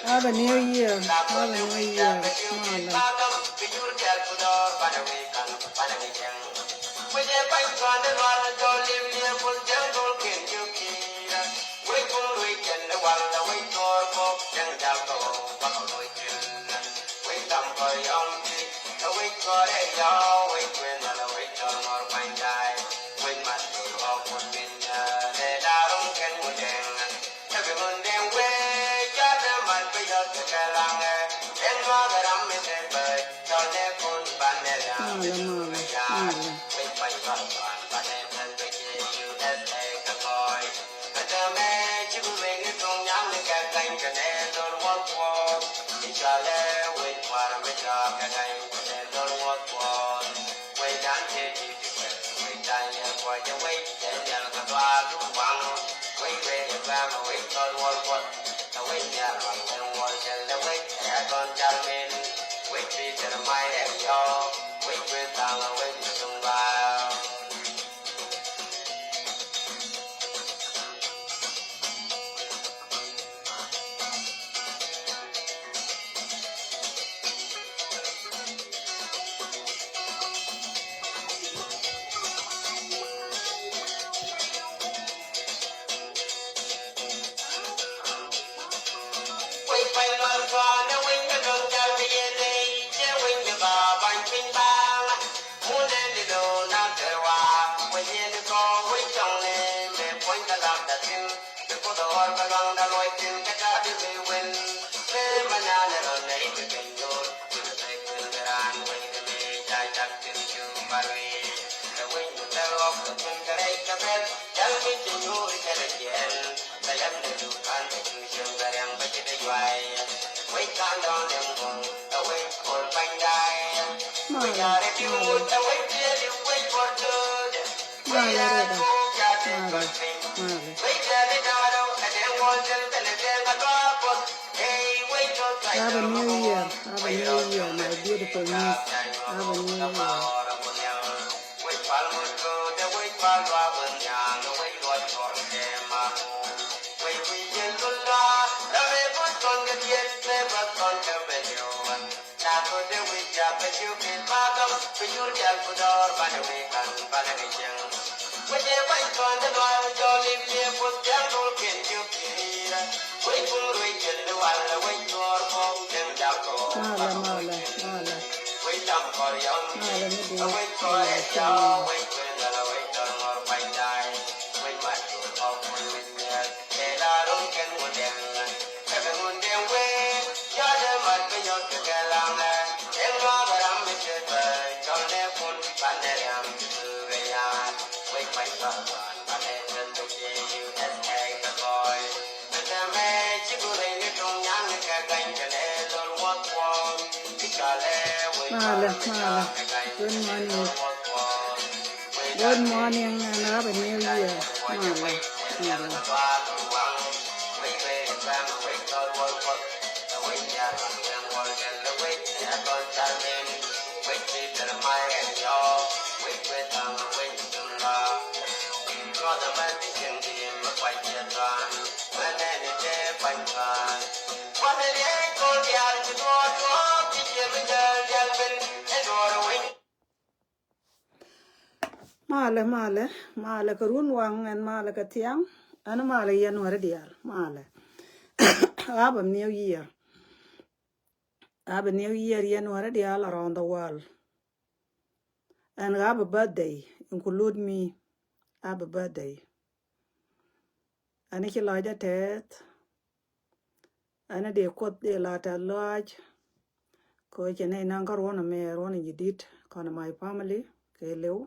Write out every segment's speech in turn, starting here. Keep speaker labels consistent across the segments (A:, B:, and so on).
A: Have a new year. Have a new year. Have a new year. Have a new year, my beautiful niece. Have a new year. Good morning. Good morning and have a new year. Male karun wang and male katiang and male January dear male. Have a new year. Have a new year January dear around the world. and have a birthday include me have a birthday ani ki loja tet ana de kot de lata lodge ko chene nan ka rona me rona jidit kono my family ke lew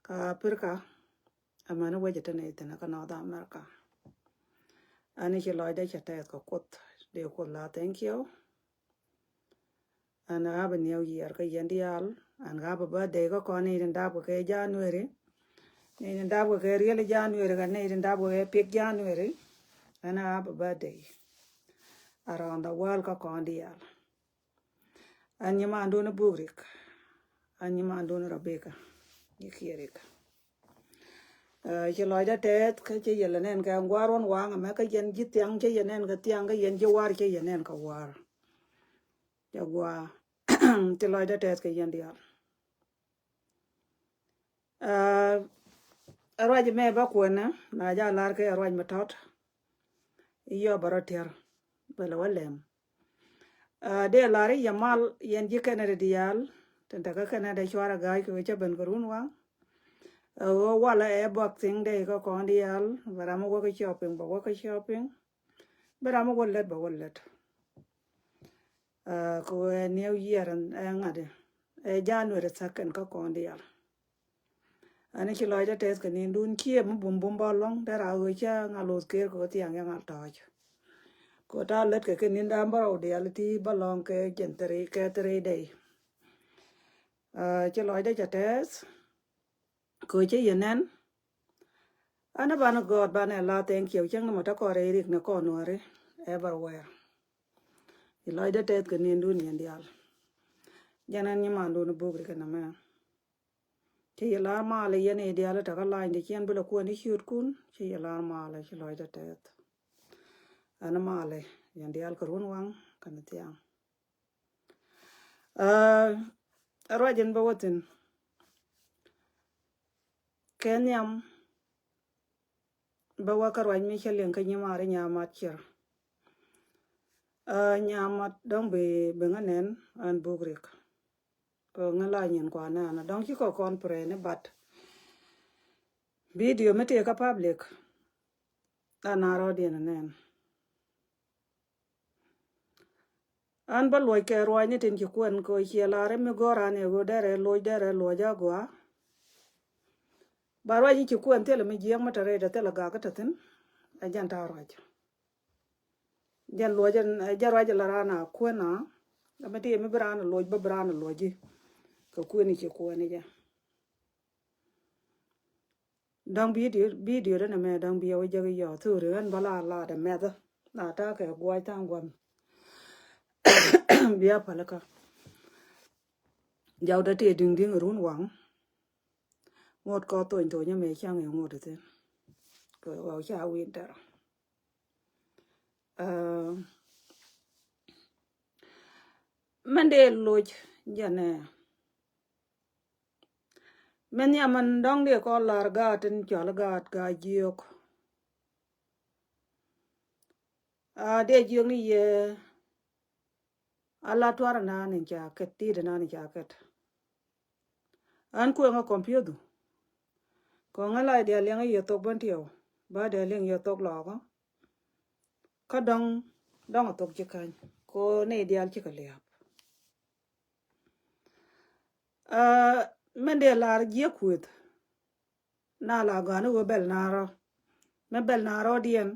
A: ka pirka amana wajitane tena ka North America ani ki loja tet ko kot de ko la thank you and have a new year ka yendial and have a birthday ko koni nda ko ke January ni nda ko ke real January ka ni nda ko ke pick January and have a birthday around the world ka kondial and yama andona bugrik and yama andona Rebecca yikirik ci loja tet ka ci yelenen ka ngwaron wanga ma ka yen jitiang ci yenen ka tiang ka yen ci war ci yenen ka war ya gwa ci loja tet ka yendial arwaj me ba kuona na ja lar ke arwaj matot iyo barotier bela walem de lari yamal yen ji kanada dial tenta ka kanada chwara gai ko che ben gurun wa o wala e boxing de ko kon dial baramo go shopping bo ko shopping baramo go let ba wallet ko new year ngade e January second ko kon dial ani ki loja tes ka ni dun kie mu bum bum bolong dara o cha ngalos ker ko tiang yang altoj ko ta let ke ni ndamba o de alti bolong ke jentere ke 3 day ci loja tes ko che yenen ana bana god bana la thank you chang mo ta ko re rik na ko no re everywhere i loja tes ka ni dun yen dial janan ni mandu no bugri ka na me ci la ma le yene dial ta ka la ndi chen bula ko ni shoot kun ci la ma le ci loja tes ana ma le yen dial ko run wang kan tiang arwajin ba wotin kenyam ba wa karwaj mi chelen ka nyimare nyamat cher nyamat dong be nganen an bugrik ko ngala nyen kwa na dong ki ko kon pre ne bat video mete ka public ana ro din nen an ba loy ke roi ne tin ki kwen ko chielare mi gorane go dere lo jagwa ba roi ki kwen tele mi jiang mata re da tele ga ka tatin a jan ta roi jan lo jan jarwa la rana kwena amete mi brana lo ba brana lo ji ko kweni ki kwen ja dang video da na me dang biyo ja yo tu ren bala la da me da na ta ke gwa tang gwam biya palaka jaw da te ding ding run wang ngot ko to nya me chang e ngot te ko wa cha winter mende loj jane men ya man dong de ko lar ga tin chol ga jiok de jiok ni ye ala twara na ni cha ket ti de na ni cha ket an ko nga computer ko ngala de leng ye to ban tio ba de leng ye to lo ko ka dong to ji kan ko ne de al chi ka le men de lar je kuet na la ga no bel na ro me bel na ro dien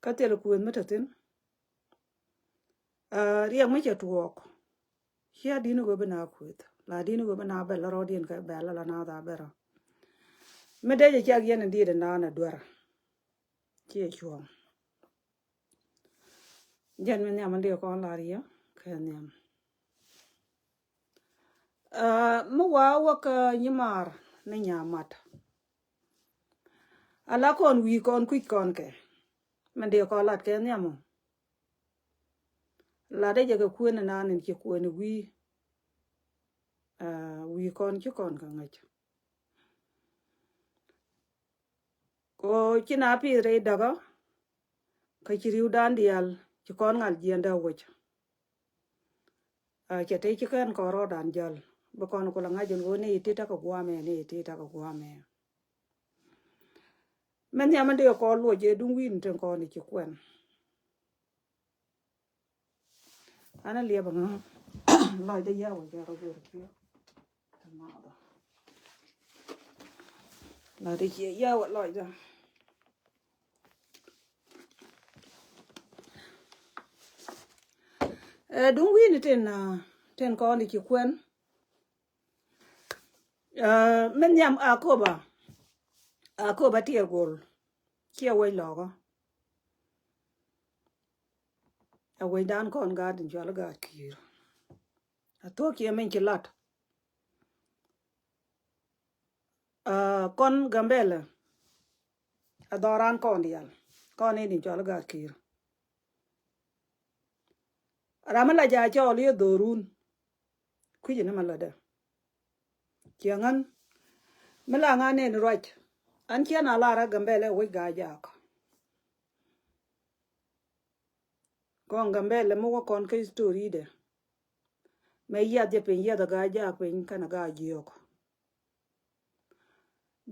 A: ka tel kuet metatin riang me che tuok hia dinu go bena kuet la dinu go bena bel ro dien ka bel la na da bera me de je chak yen ndi de na dwara che chuom jan men ya man de ko la ria ka nyam mu wa ka nyimar ne nyamat ala kon wi kon kwit kon ke men de ko lat ke nyamo la de je ko kwen na ni ki kwen wi kon ki kon ka ngach ko kina pi re daga ka chiriu dan dial ki kon ngal jenda woch che te ki kan ko ro dan jal ba kon ko la nga jon go ne ti ta ko gwa me ne ti ta ko gwa me men ya man de ko lo je dung win ten ko ni ki kwen ana le ba nga lo de ya wo ja ro go ri ma da la de ya wo lo ja dung win ten ko ni ki kwen men yam akoba tier gol kia wai logo a wai dan kon garden jala ga kir a to kia men kilat kon gambele a doran kon dial kon ni jala ga kir ramala ja choli dorun kuje na malada kiangan mala ngane ni raj an kia na lara gambele wai ga jak kon gambele mo kon ke story de me ya de pen ya da ga jak pen kana ga jiok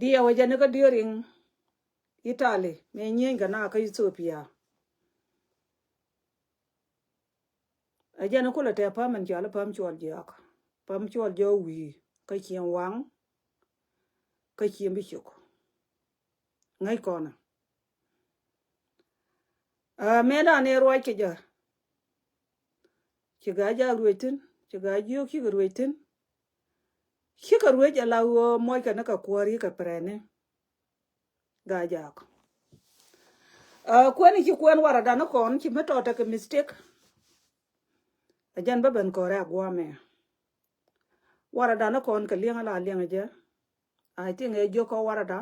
A: dia wajane ka dioring Italy me nyenga na ka Ethiopia ajana kula te paman jala pam chol jak pam chol jo wi ka chien wang ka chien bichuk ngai kona me da ne roi ke ja ci ga ja ruetin ci ga jiyo ki ruetin ki ka ruej ala wo moy ka na ka kwari ka prene ga jak kwani ki kwen wara da na kon ki meto ta ka mistake ajan ba ben ko ra gwa me wara da na kon ka liang ala liang je ai ti nge jo ko wara da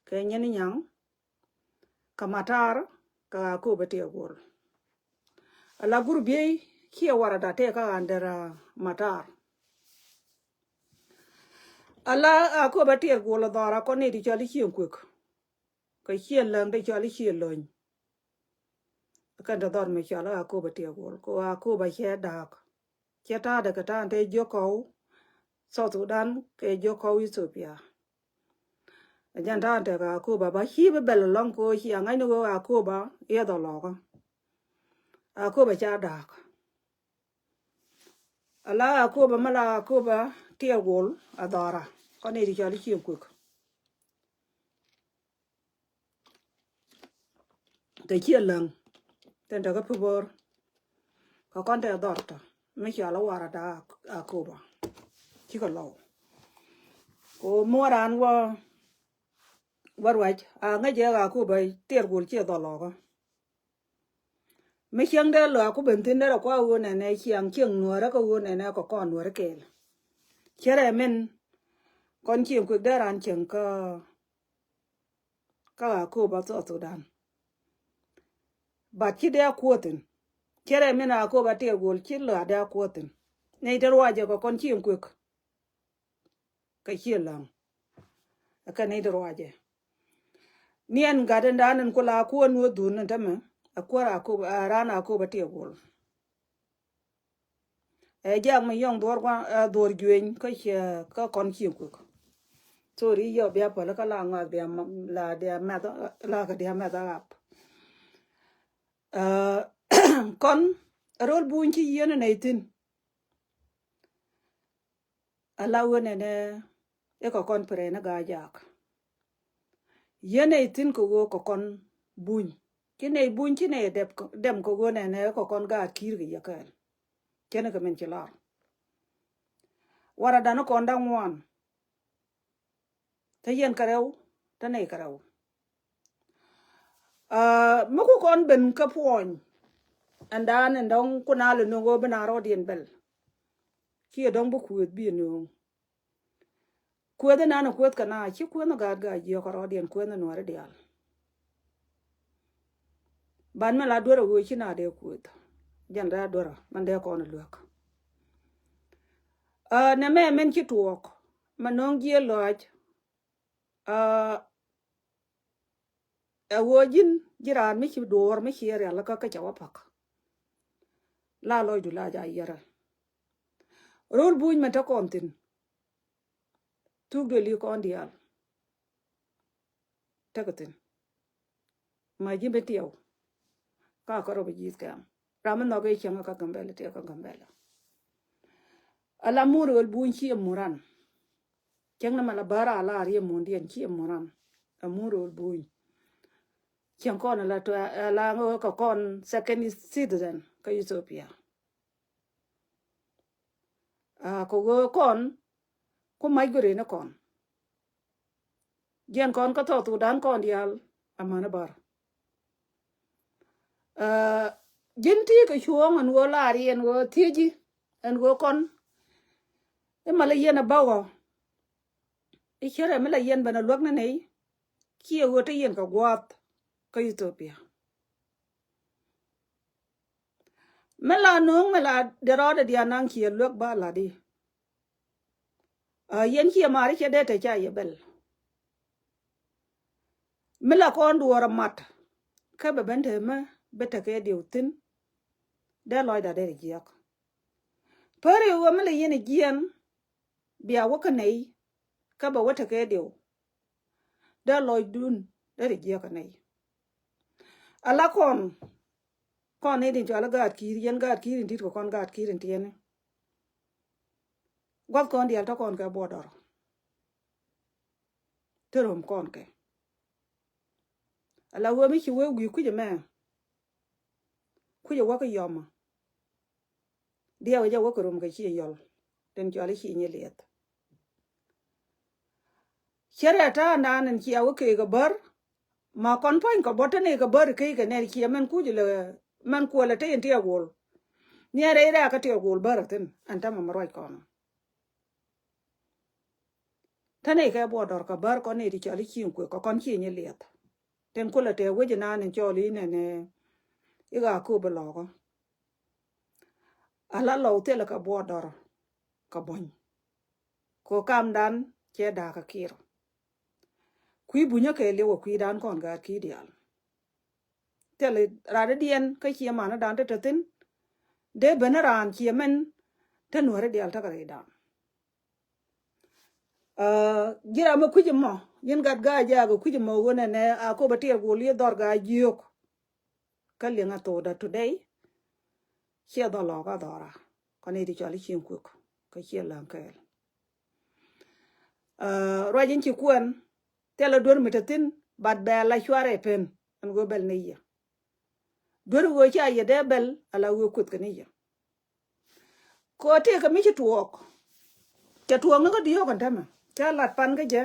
A: ke nyeni nyang ka matar ka ko bete gol ala gurbi ki wara da te ka andera matar ala ko bete gol dara ko ne di chali chien kwek ka chien lang de chali chien lon ka da dor me chala ko bete gol ko ba che dak che ta da ka ta te jo ko South Sudan ke jo ko Ethiopia ajan ta te ka ko ba hi be bel long ko hi ngai no ko ba e do lo ko ba cha dak ala ko ba mala ko ba tie gol adara ko ne di chali chien kwek te chien lang ten da ka pubor ka kon te dorta me chala wara da ko ba ki ko lo o moran wa warwaj nga je ga ko ba tier gol che do lo me chiang de lo ko ben tin de ko wo ne ne chiang chiang no ra ko wo ne ne ko kon wo ke chere men kon chiang ku de ran chiang ka ko ba so Sudan ba ki de ko tin chere men a ko ba tier gol chi lo da ko tin ne de wa je ko kon chiang ku ka chiang lang ka ne de wa je nien gaden danen ko la ko no dun ta me akwara ko rana ko ba tie gol jang me yong dor kwa dor gwen ka kon chi ko sorry yo bia pa la ka la nga bia la dia ma la ka dia ma da ap kon rol bun chi yene ne tin ala wona ne e ko kon pre na ga jak yene tin ko go ko kon bun kine bun kine dem ko go ne ko kon ga kir gi yakal kene ko men chilar wara da no kon da ngwan te yen karew te ne karew mo ko kon ben ka poñ andan ndong kuna le no go bana ro dien bel ki dong bu ku bi no ku de na no ku kana ki ku no ga yo ko ro dien ku no no re dial ban me la dora wo chi na de ku jan da dora man de ko no lok na me men ki tuok manong ye loj wojin jiran mi ki dor mi ki re la ka chawa pak la loy du la ja yara rol buñ mà ta kon tin tuk de li kon dial ta ka tin ma jimbe tiyaw ka ko ro bi kam ramen no ge changa ka gambele te ka gambele ala mur rol buñ chi muran chang na mala bara ala ari mondien chi muran amur rol buñ chang kon la to la ngo ka kon second citizen ka Ethiopia ko go kon ko mai gore na kon gen kon ka to tu dan kon dial amana bar jinti ka chuong an wo la ri en wo tiji en wo kon e mala yena bawo e chere mala yen bana lok na nei ki wo te yen ka gwat ka Ethiopia mala nong mala de ro de dia nang ki lok ba la di yen ki mari che de te cha ye bel mala kon duora mat ka be bente ma beta ke diutin de loy da de giyak pare wo mala yen giyan bia wo ka nei ka ba wata ke diu de loy dun de giyak nei ala kon ne din jala gad kir yen gad kirin dit ko kon gad kirin tiene gwat kon dial to kon ka bodor terom kon ke ala wo mi chi wo wi ku je me ku je wo ka yoma dia wo je wo ko rum ka chi yol den jali chi ni let chere ta nan chi awo ke ga bar ma kon poin ko botane ga bar ke ga ne chi men ku je le man ko la te en tie gol ni re ra ka tie gol bar ten anta ma roi kon tane ka bodor ka bar ko ne di jali chi ko kon chi ni let ten ko la te wo je nan en joli ne ne iga ko bologo ala lo te la ka bodor ka bon ko kam dan che da ka kiro kui bunya ke lewo kui dan kon ga ki dial tele ra de dien ka chi ma na dan te tin de benaran chi men te no re dial ta ka dan gira ma kuji mo yin gat ga ja go kuji mo wona ne a ko ba te go li dor ga jiok ka le nga to da today che do lo ga dora ko ne di chali chin ku ka che lan ka ro jin chi kwen tele dor mitatin bad ba la chware pen an go bel ne ya dor go cha ye de bel ala go kut ka ne ya ko te ka mi chi tuok cha tuok no ko dio kan tama cha lat pan ga je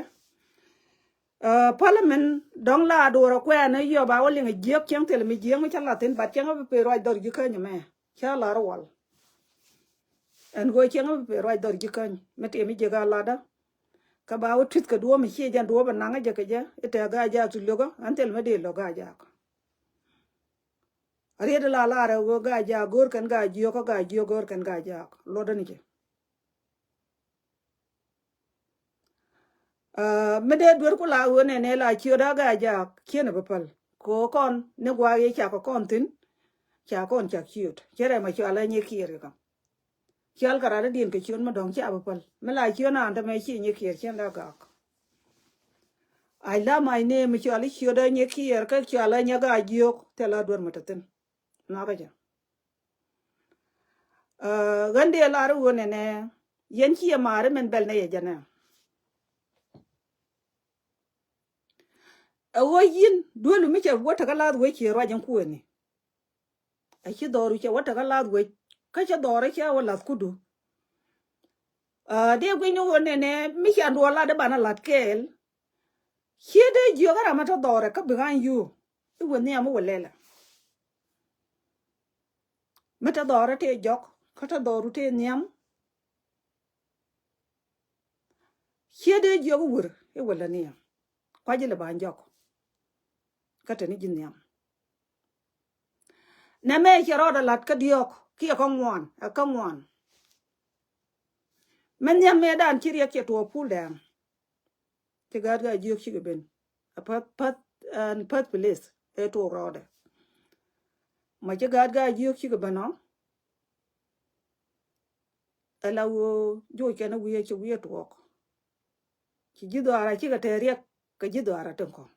A: parliament dong la do ro kwa ne yo ba wo le ngi jek chen tele mi jeng cha la tin bat chen pe ro dor ji ka ne me cha la ro wal en go chen pe ro dor ji ka me te mi je ga la da ka ba wo twit ka do mi che jan do ba na nga je ka je ite ga ja tu lo go an tel me de lo ga ja ko ari de la re go ga ja gor kan ga ji ko ga ji gor kan ga ja lo da ni je me de dur ko la wo ne la chi da ga ja chi ne bapal ko kon ne gwa ye cha ko kon tin cha kon cha chiut chere ma cha la ni kir ka chal kara da din ke chun ma dong cha bapal me la chi na anda me chi ni kir chen da ga ai la mai ne me cha li chi da ni kir ka cha la nya ga ji te la dur ma tin na ga ja gande la ru wo ne yen chi ma re men bel ne ye jana wo yin dole mi che wata kala we che ro jan ku ni a chi doru che wata kala we ka che dore che wala kudu de gwe no ne mi che ndo la de bana lat kel che de jo gara ma to dore ka bigan yu i wo ne am wo lela meta dore te jok ka ta doru te nyam che de jo wur i wala ne kwa je le ban jok ka te ni jin nyam na me che ro da lat ka diok ki ko ngwan ka ngwan men nyam me dan chi rie ke to pul dan te ga ga jiok chi ben a pat police e to rode ma je ga jiok chi ben no ala wo jo ke na wiye che wiye to ki jido ara ki ga teriya ka jido ara tan ko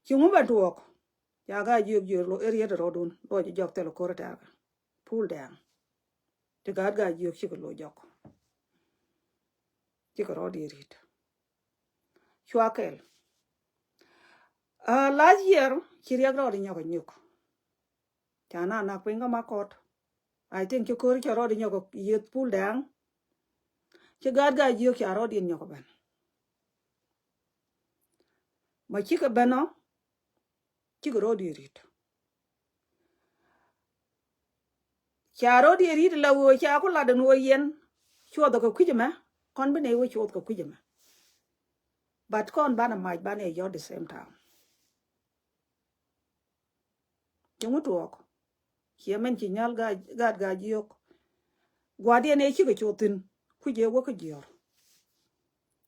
A: ki mu ba to ya ga jo lo area de rodun lo ji jok te lo ko ta ga pull down te ga jo ki ko lo jok ki ko ro di rit chwakel last year ki riya ro di nyoko nyuk kana na pinga makot I think ki ko ri ro di nyoko yet pull down ki ga jo ki ro di nyoko ban ma ki ka bano ki ko ro di rit charo di rit la wo cha ko la den wo yen cho do ko kujima kon bene wo cho ko kujima but kon bana mai bana yo the same time jungu to ko yemen ki nyal ga jiok gwadi ne chi ko chotin kuje wo ko jior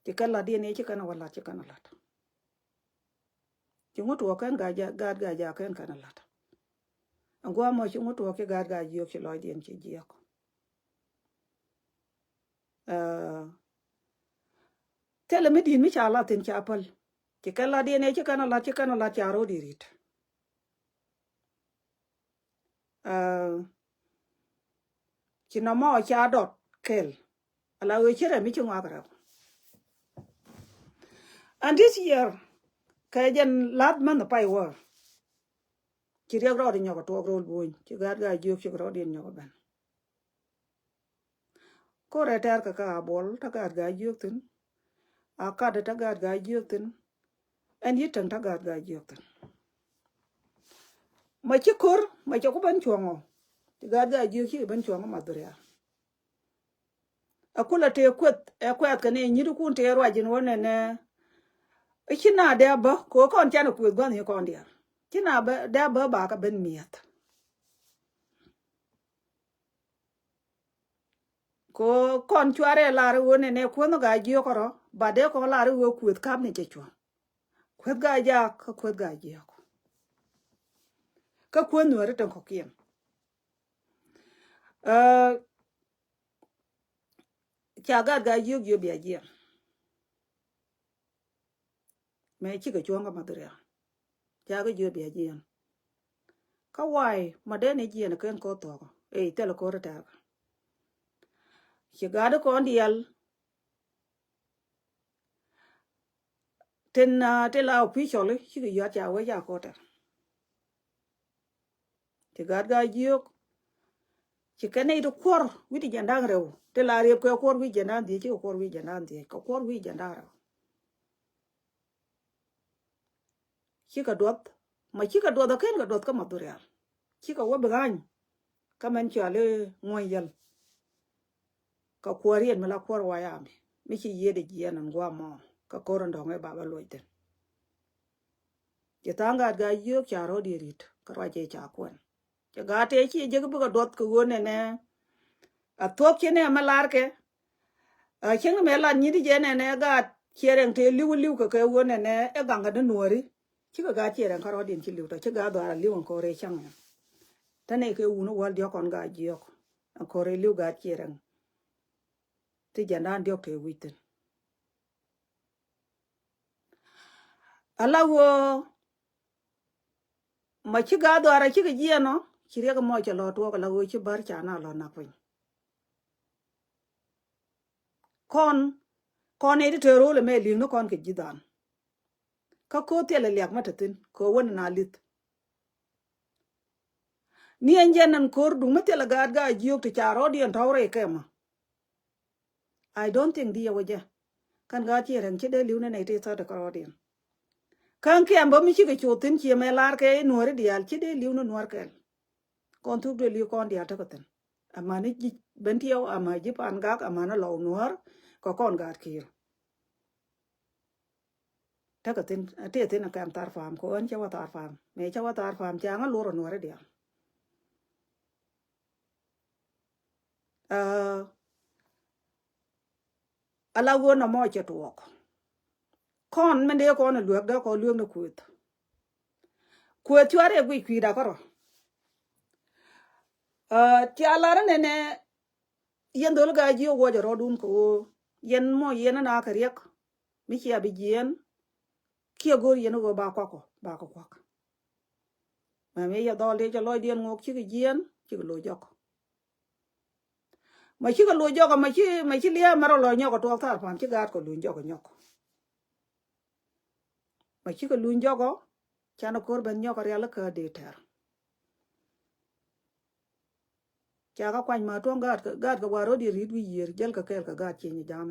A: ti kala di ne chi kana wala chi kana lat jungu to kan ga ja kan kana lat angwa mo jungu to ke ga jiok chi loy dien chi jiok tele mi din mi cha la tin cha pal ti kala di ne chi kana lat charo di rit kina mo cha dot kel ala we chere mi chunga kara and this year kajen lat man pai war kire ro de nyoko to ro buin ki ga ju ki ro de nyoko ban ko re ter ka bol ta ga ju tin a ka de ta ga ju tin en yitan ta ga ju tin ma ki kor ma ki ko ban chongo ti ga ju ki ban chongo ma dure akula te kwet ka ne nyiru kun te ro ajin wona ne ikina de ba ko kon chana ku gwan ni kon dia kina ba de ba ka ben miet ko kon chware la ru wona ne ko no ga ji ko ro ba de ko la ru wo ku kam ni che chwa ku ga ja ka ku ga ji ko ka ku no re tan ko kien cha ga ji bi ji me chi ga chwa ga ma dure cha ga ji bi ji ka wai ma de ne ji ne ken ko to e te lo ko re ta ki ga de ko ndial ten te la official ki ga ya cha we ya ko ta ki ga ji ki kene do kor wi di janda rew te la re ko kor wi janda di ki kor wi janda di ko kor wi janda ra ki ka dot ma ki ka dot ken ka dot ka ma dure ki ka wo bran ka men cha le ngoy yel ka korien mala kor wa ya mi ki ye de ji nan gwa mo ka kor ndo nge baba loiten ki tanga ga yo cha ro di rit ka ra je cha kon ki ga te ki je bu ka dot ko wone ne a to ki ne malar ke a chen me la ni di je ne ga chereng te liu ka ke wone ne e ganga de nori ki ga chereng ka ro din ki liu to ki ga do ara liu ko re chang ta ne ke unu wal dio kon ga ji ko re liu ga chereng ti janda dio ke witen ala wo ma ki ga do ara ki ga ji no ki re ga mo cha lo to ka la wo ki bar cha na lo na pin kon e te ro le me li no kon ke ji dan ka ko te le lyak matatin ko won na lit ni enjen kor du mate la ga ji ok cha ro di tawre ke ma I don't think dia waje kan ga ti ren ki de liu ne te sa de ko di kan ke ambo mi ki ke chotin ki me lar ke no re dial ki de liu no nor ke kon tu de liu kon dia ta ko ten amani ji ben tiyo ama ji pan ga amana lo nor ko kon ga ki ta ko ten te na kam tar fam ko an cha wa tar fam me cha wa tar fam cha nga lo ro nor dia ala wo na mo che to kon men de ko na luok da ko luok na kuet chware gwi kwi da koro ti alara nene yen dol ga ji wo jo rodun ko yen mo yen na ka riek mi chi abi yen ki gor yen go ba ko ba ko ma me ya dol de jo lo dien ngok chi yen chi lo jok ma chi lo jok ma chi lia maro lo nyoko to tar pam chi gat ko lu jok nyok ma chi ko lu jok chana kor ben nyok ya la ka de ter cha ka kwany ma to gat ka waro di rid wi yer jel ka kel ka gat chi ni jam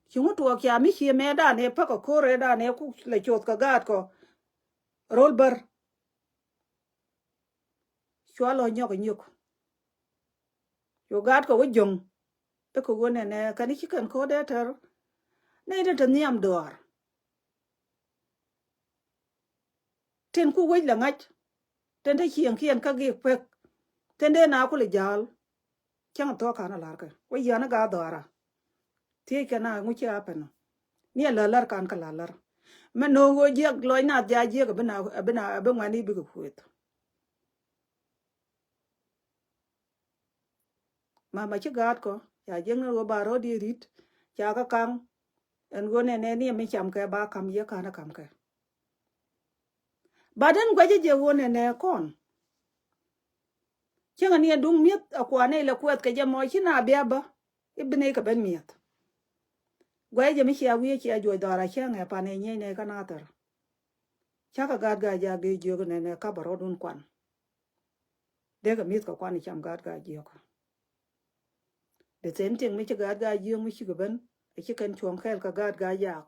A: chi mu to kya mi chi me da ne pa ko kore da ne ku le chot ka gat ko rol bar chwa lo nyok nyok yo gat ko jong e ko wona ne kan chi kan ko de ter ne de niam dor ten ku wei la ngach ten de chieng kien ka gi pek ten de na ku le jal chang to ka na lar ka wei ya na ga dora ti ka na ngu cha pa no ni la lar kan ka la lar ma no go je lo na ja je ka bina be ngani bi ko kwet ma chi gat ko ya jeng go ba ro di rit cha ka kang en go ne ni mi cham ka ba kam ye ka na kam ka ba den gwa je wo ne kon chang ni dung miet akwa ne le kwet ka je mo chi na bia ba ibne ka ben miet gwa je mi chia wi chia jo dara chang e pa ne ne ka na tar cha ka gad ga ja ge jo ne ka ba ro dun kwan de ka miet ka kwan cham gad ga jo ka de tem ting mi cha gad ga jo mi chi ga ben e chi kan chuang khel ka gad ga ya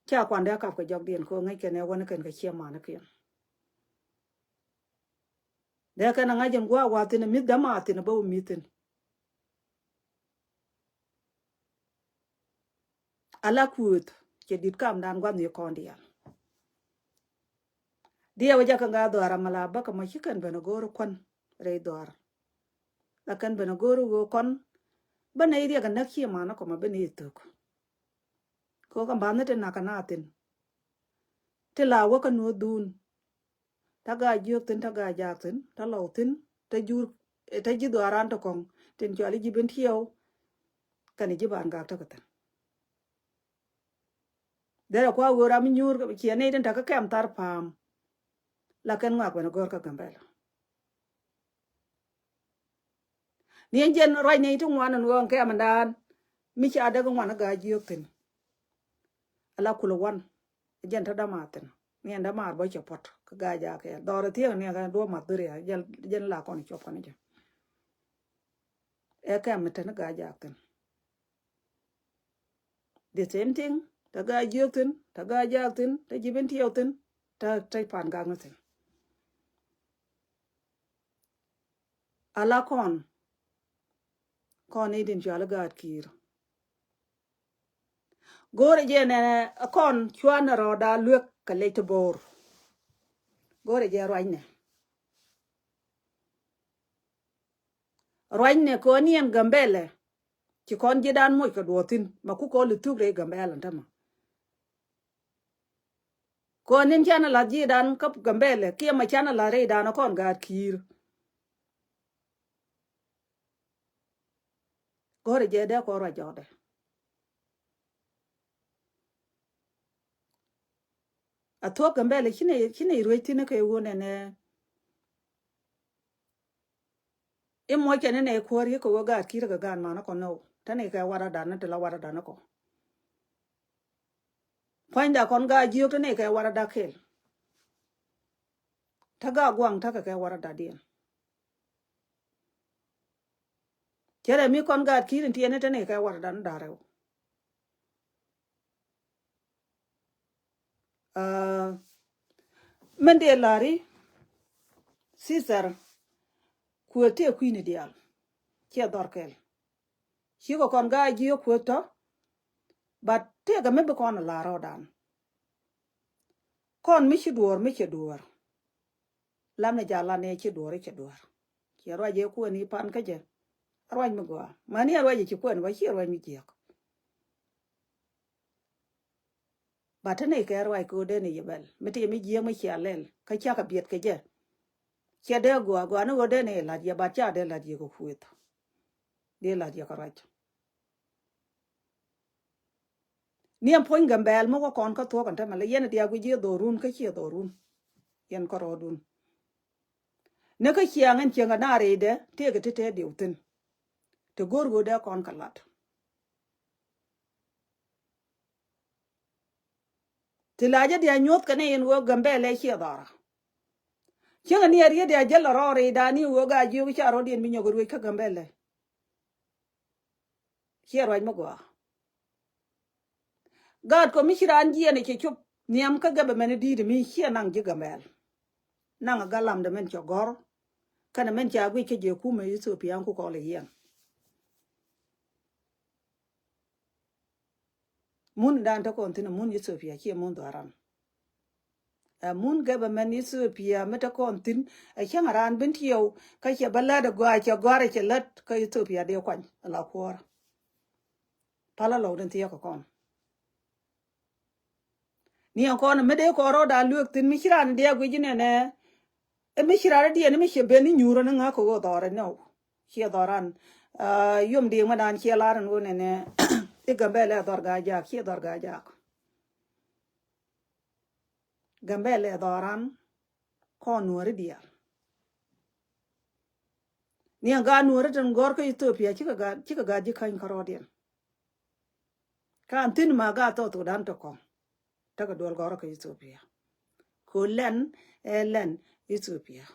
A: cha kwan da ka jok dien ko ngai ke ne won ken ka chia ma na ke de ka na nga jem gwa wa tin mi da ma tin ba mi tin ala kut ke dit kam dan gwa ni kon dia dia waja ka ga do ara mala ba ka ma chi kan ben go ro kon re do ar la kan ben go ro go kon ba nei dia ka na chi ma na ko ma ben ni to ko ka ba na te na ka na tin te la wa ka no dun ta ga jok tin ta ga ja tin ta lo tin ta jur ta ji do aran to kong tin jo ali ji ben thieu kan ji ban ga ta ka tin de ko wo ra mi nyur ka chi ne den ta ka kam tar pam la kan ngak ben gor ka gambel ni jen roi ne tu ngwan ngong ka man dan mi cha da ngwan ga jok tin ala kulo wan jen ta da ma tin ni da ma bo che pot ka ga ja ka do ra thieu ne ka do ma dur ya jen la kon chop kan ja e ka mi ta ga ja tin the same thing ta ga jok tin ta ga ja tin ta ji ben thieu tin ta tai pan ga ngatin ala kon ni din jala ga kir gore je ne kon chwana ro da luk ka le to bor gore je roin ne ko nien gambele ci kon ji dan mo ka dotin ma ku ko lu tu re gambele ndama ko nin chana la ji dan ka gambele ki ma chana la re dan kon ga kir gore je de ko ro jode a to gambele chine ro tin ke wona ne e mo chane ne ko ri ko ga kir ga gan ma na ko no tane ka wara dan na la wara dan ko fanda kon ga ji yo tane ka wara da kel ta ga gwang ta ka wara da dien kere mi kon ga kir tiene tane ka wara dan da re mende lari Caesar ku te queen dial che dorkel chi ko kon ga ji ku to but te ga me kon la ro dan kon mi chi duor lam ne jala ne chi duor che ro je ku ni pan ka je ro mi go ma ni ro je chi ku ni wa chi ro mi je ba ta ne ka ro ko de ne yebel mi te mi je mi chi alel ka cha ka biet ke je che de gwa no de ne la dia ba cha de la dia ko fuet de la dia karach ni am poin gambel mo ko kon ka to kan ta mala yen dia gu je do run ka che do run yen ko ro dun ne ka chiangen chianga na re de te ga te de utin te gor go de kon kalat ti la je dia nyot ka ne yen wo gambel e che dara chianga ni ari de je la ro re da ni wo ga ju cha ro dien mi nyogo ru ka gambel che ro mo go God ko mishiran ji ne ke chup niam ka gabe men di mi che nang ji gambel nang galam de men cho gor kana men cha gwi ke je ku me yusu pian ku ko le yen mun dan ta kon tin mun yusu pia che mun daran mun gabe men yusu pia meta kon tin a chen ran bin tiyo ka che balla da gwa che gore che lat ka yusu pia de kwan la kwor pala lo den tiyo ko kon ni kon me de ko ro da luok tin mishiran de gwi jine ne e mishiran de ne mi che ben nyuro na nga ko dore no che doran yum di ma dan che laran wone ne e gambele dor ga ja che dor ga ja gambele doran ko nuore dia ni ga nuore tan gor ko Ethiopia chi ga ji kan karodien kan tin ma ga to dan to ko ta ga dol gor ko Ethiopia ko len elen Ethiopia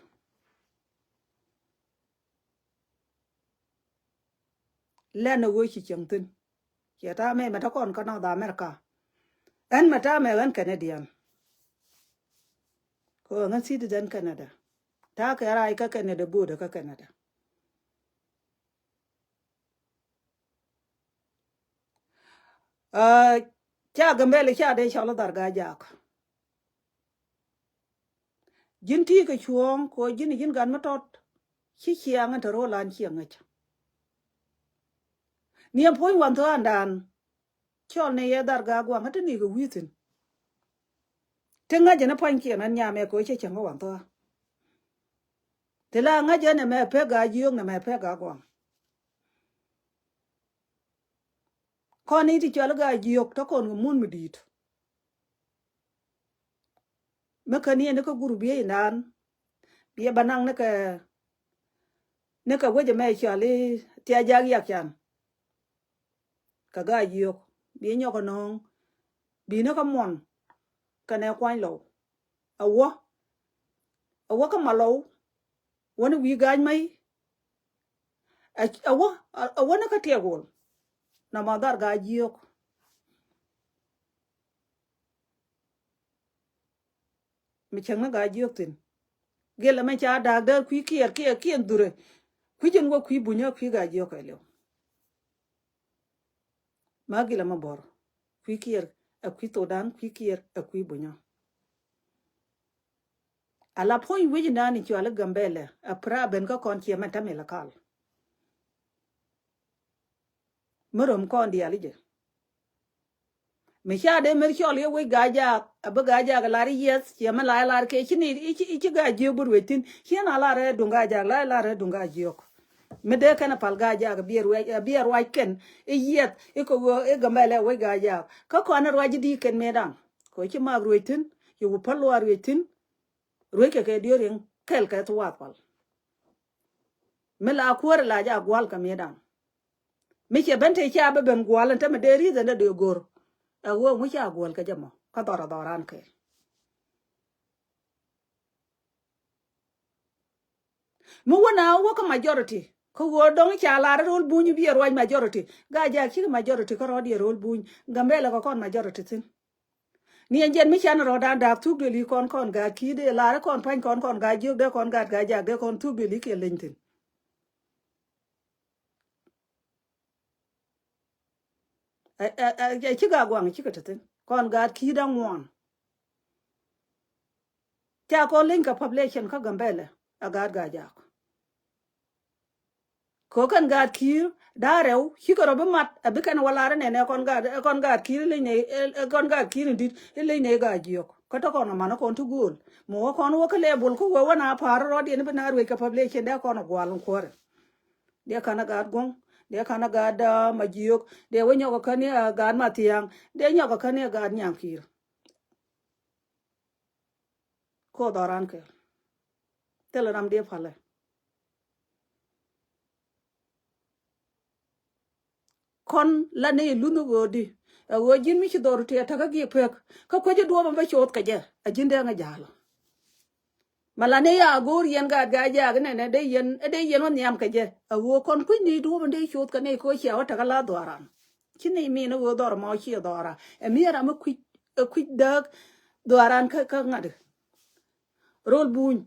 A: len wo chi chengtin ya ta me mata kon ka na da America en mata me en Canadian ko ngan citizen Canada ta ka rai ka Canada bu da ka Canada cha gambele cha de cha la dar ga ja jin ti ka chuong ko jin gan matot chi chiang ta ro lan chiang a ni am poi wan to andan chol ne ye dar ga gwa ngata ni go witin tenga jena pan ki nan nya me ko che chang wan to te la nga jena me pe ga ji yong na me pe ga gwa ko ni ti chol ga ji yok to kon mun mi dit me ka ni ne ko guru bi nan bi banang ne ka weje me chali ti a ja yak chan ka ga ji yok bi nyo ko nong bi ne ka mon ka ne kwan lo awo ka malo woni wi ga mai awo ne ka te gol na ma dar ga ji yok mi chang ga ji yok tin gela me cha da da kwi kier dure kwi jen go kwi bunya kwi ga ji yok ele ma gela ma bor kwi kier a kwi to dan kwi kier a kwi bunya ala point wi na ni cho ala gambele a pra ben ko kon chi mata me la kal morom kon di ali je me sha de mer cho le wi ga ja ab ga ja ga la ri yes chi ma la ke chi ni chi ga je bur wetin chi na la re dunga ja la re dunga ji yok me de kana pal ga ja ga bier wa ken e yet e ko e gambele wi ga ja ka ko na ro ji di ken me dan ko chi ma ruitin yu pal wa ruitin ruy ke dioring kel ka to wapal me la kwor la ja gwal ka medan me che bente cha be ben gwal ta me de ri de de gor a wo mu cha gwal ka jamo ka dora doran ke mu wona wo ka majority ko wo dong cha la rol bunyu bi ro majority ga ja ki majority ko ro di rol buny gambele ko kon majority tin ni enjen mi chan ro dan da tu de li kon ga ki de la kon pan kon ga ju de kon ga ja de kon tu de li ke lentin chi ga gwang chi ka tin kon ga ki dan won ta ko link ka population ka gambele aga ga ja ko kan ga ki da rew chi ko ro mat abikan wala ne kon ga ki le ne kon ga ki dit le ne ga ji ko to kono mano kon tu gul mo kon wo kale bul ko wo na par ro di ne bana ru ka pable chen da kono gwalun kore dia kana gad gong dia kana gad majiyok dia wo nyoko kani gad matiang dia nyoko kani gad nyankir ko doran ke teleram dia phale kon la ne lunu godi wo jin mi ci doru te ta ka gi pek ka ko je do ba chot ka je a jinde nga jalo mala ne ya gor yen ga ja ne de yen on yam ka je a wo kon ku ni do ba de chot ka ne ko ya ta ka la doran kin ne mi no wo dor ma chi dora e mi ra ma ku dag doran ka ngade rol buñ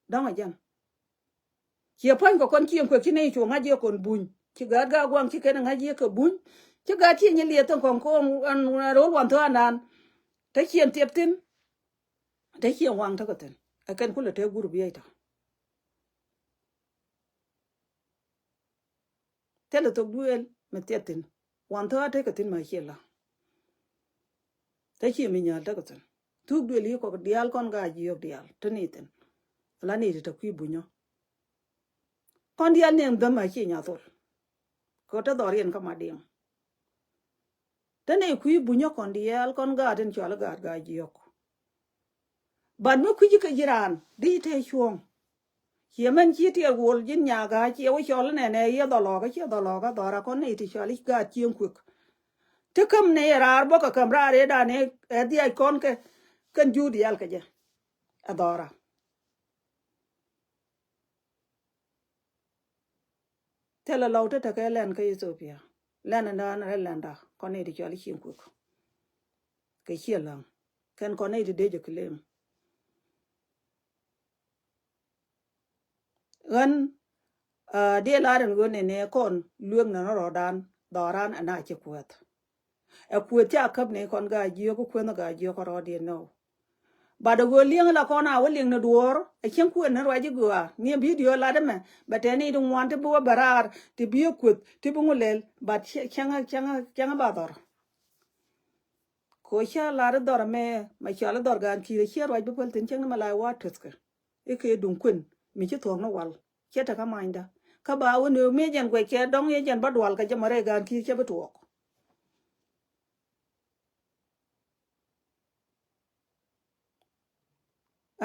A: dama jan ci pan ko kon kiyem ko kine chu ngaje kon buñ ci ga gwang ci ken ngaje ko buñ ci ga ti ni le ton kon ko an rol wan to anan ta kiyem teptin ta kiyem wang ta ko ten akan kula te guru biya ta tele to duel me teptin wan to ta ko tin ma khela ta kiyem mi nyal ta ko ten tu duel yi ko dial kon ga ji yok dial to ni ten la ni ta ku buño kon dia nem da ma chi nya tol ko ta dorien ka ma ding tane ku bunyo kon dia kon ga den chola ga ji yok ban me ku ji ka jiran di te chuong yemen chi ti wol jin nya ga chi wo chol ne ye do lo ga do ra kon ne ti choli ga chien ku te kam ne rar bo ka kam ra re da ne di ai kon ke kan ju di al ka je adora tela lawta ta ka len ka Ethiopia len na na len da kon ne di choli chien ku ke chielang ken kon ne di de je klem gan de laaren go ne kon luong na ro dan doran ana che kuet e kuet ja kap ne kon ga ji ko kwen ga ji ko ro de no ba do go lieng la kon a wo lieng na duor e chen kuet na ro ji go a ni video la de me ba te ni dun wan te bo barar ti bi kuet ti bu ngulel ba changa ba dor ko sha la dor me ma sha la dor gan ki che ro ji pol tin chang ma la wa tuska e ke dun kun mi che thong no wal che ta ka mainda ka ba wo no me jan kwe ke dong ye jan badwal ka jamare gan ki che betuok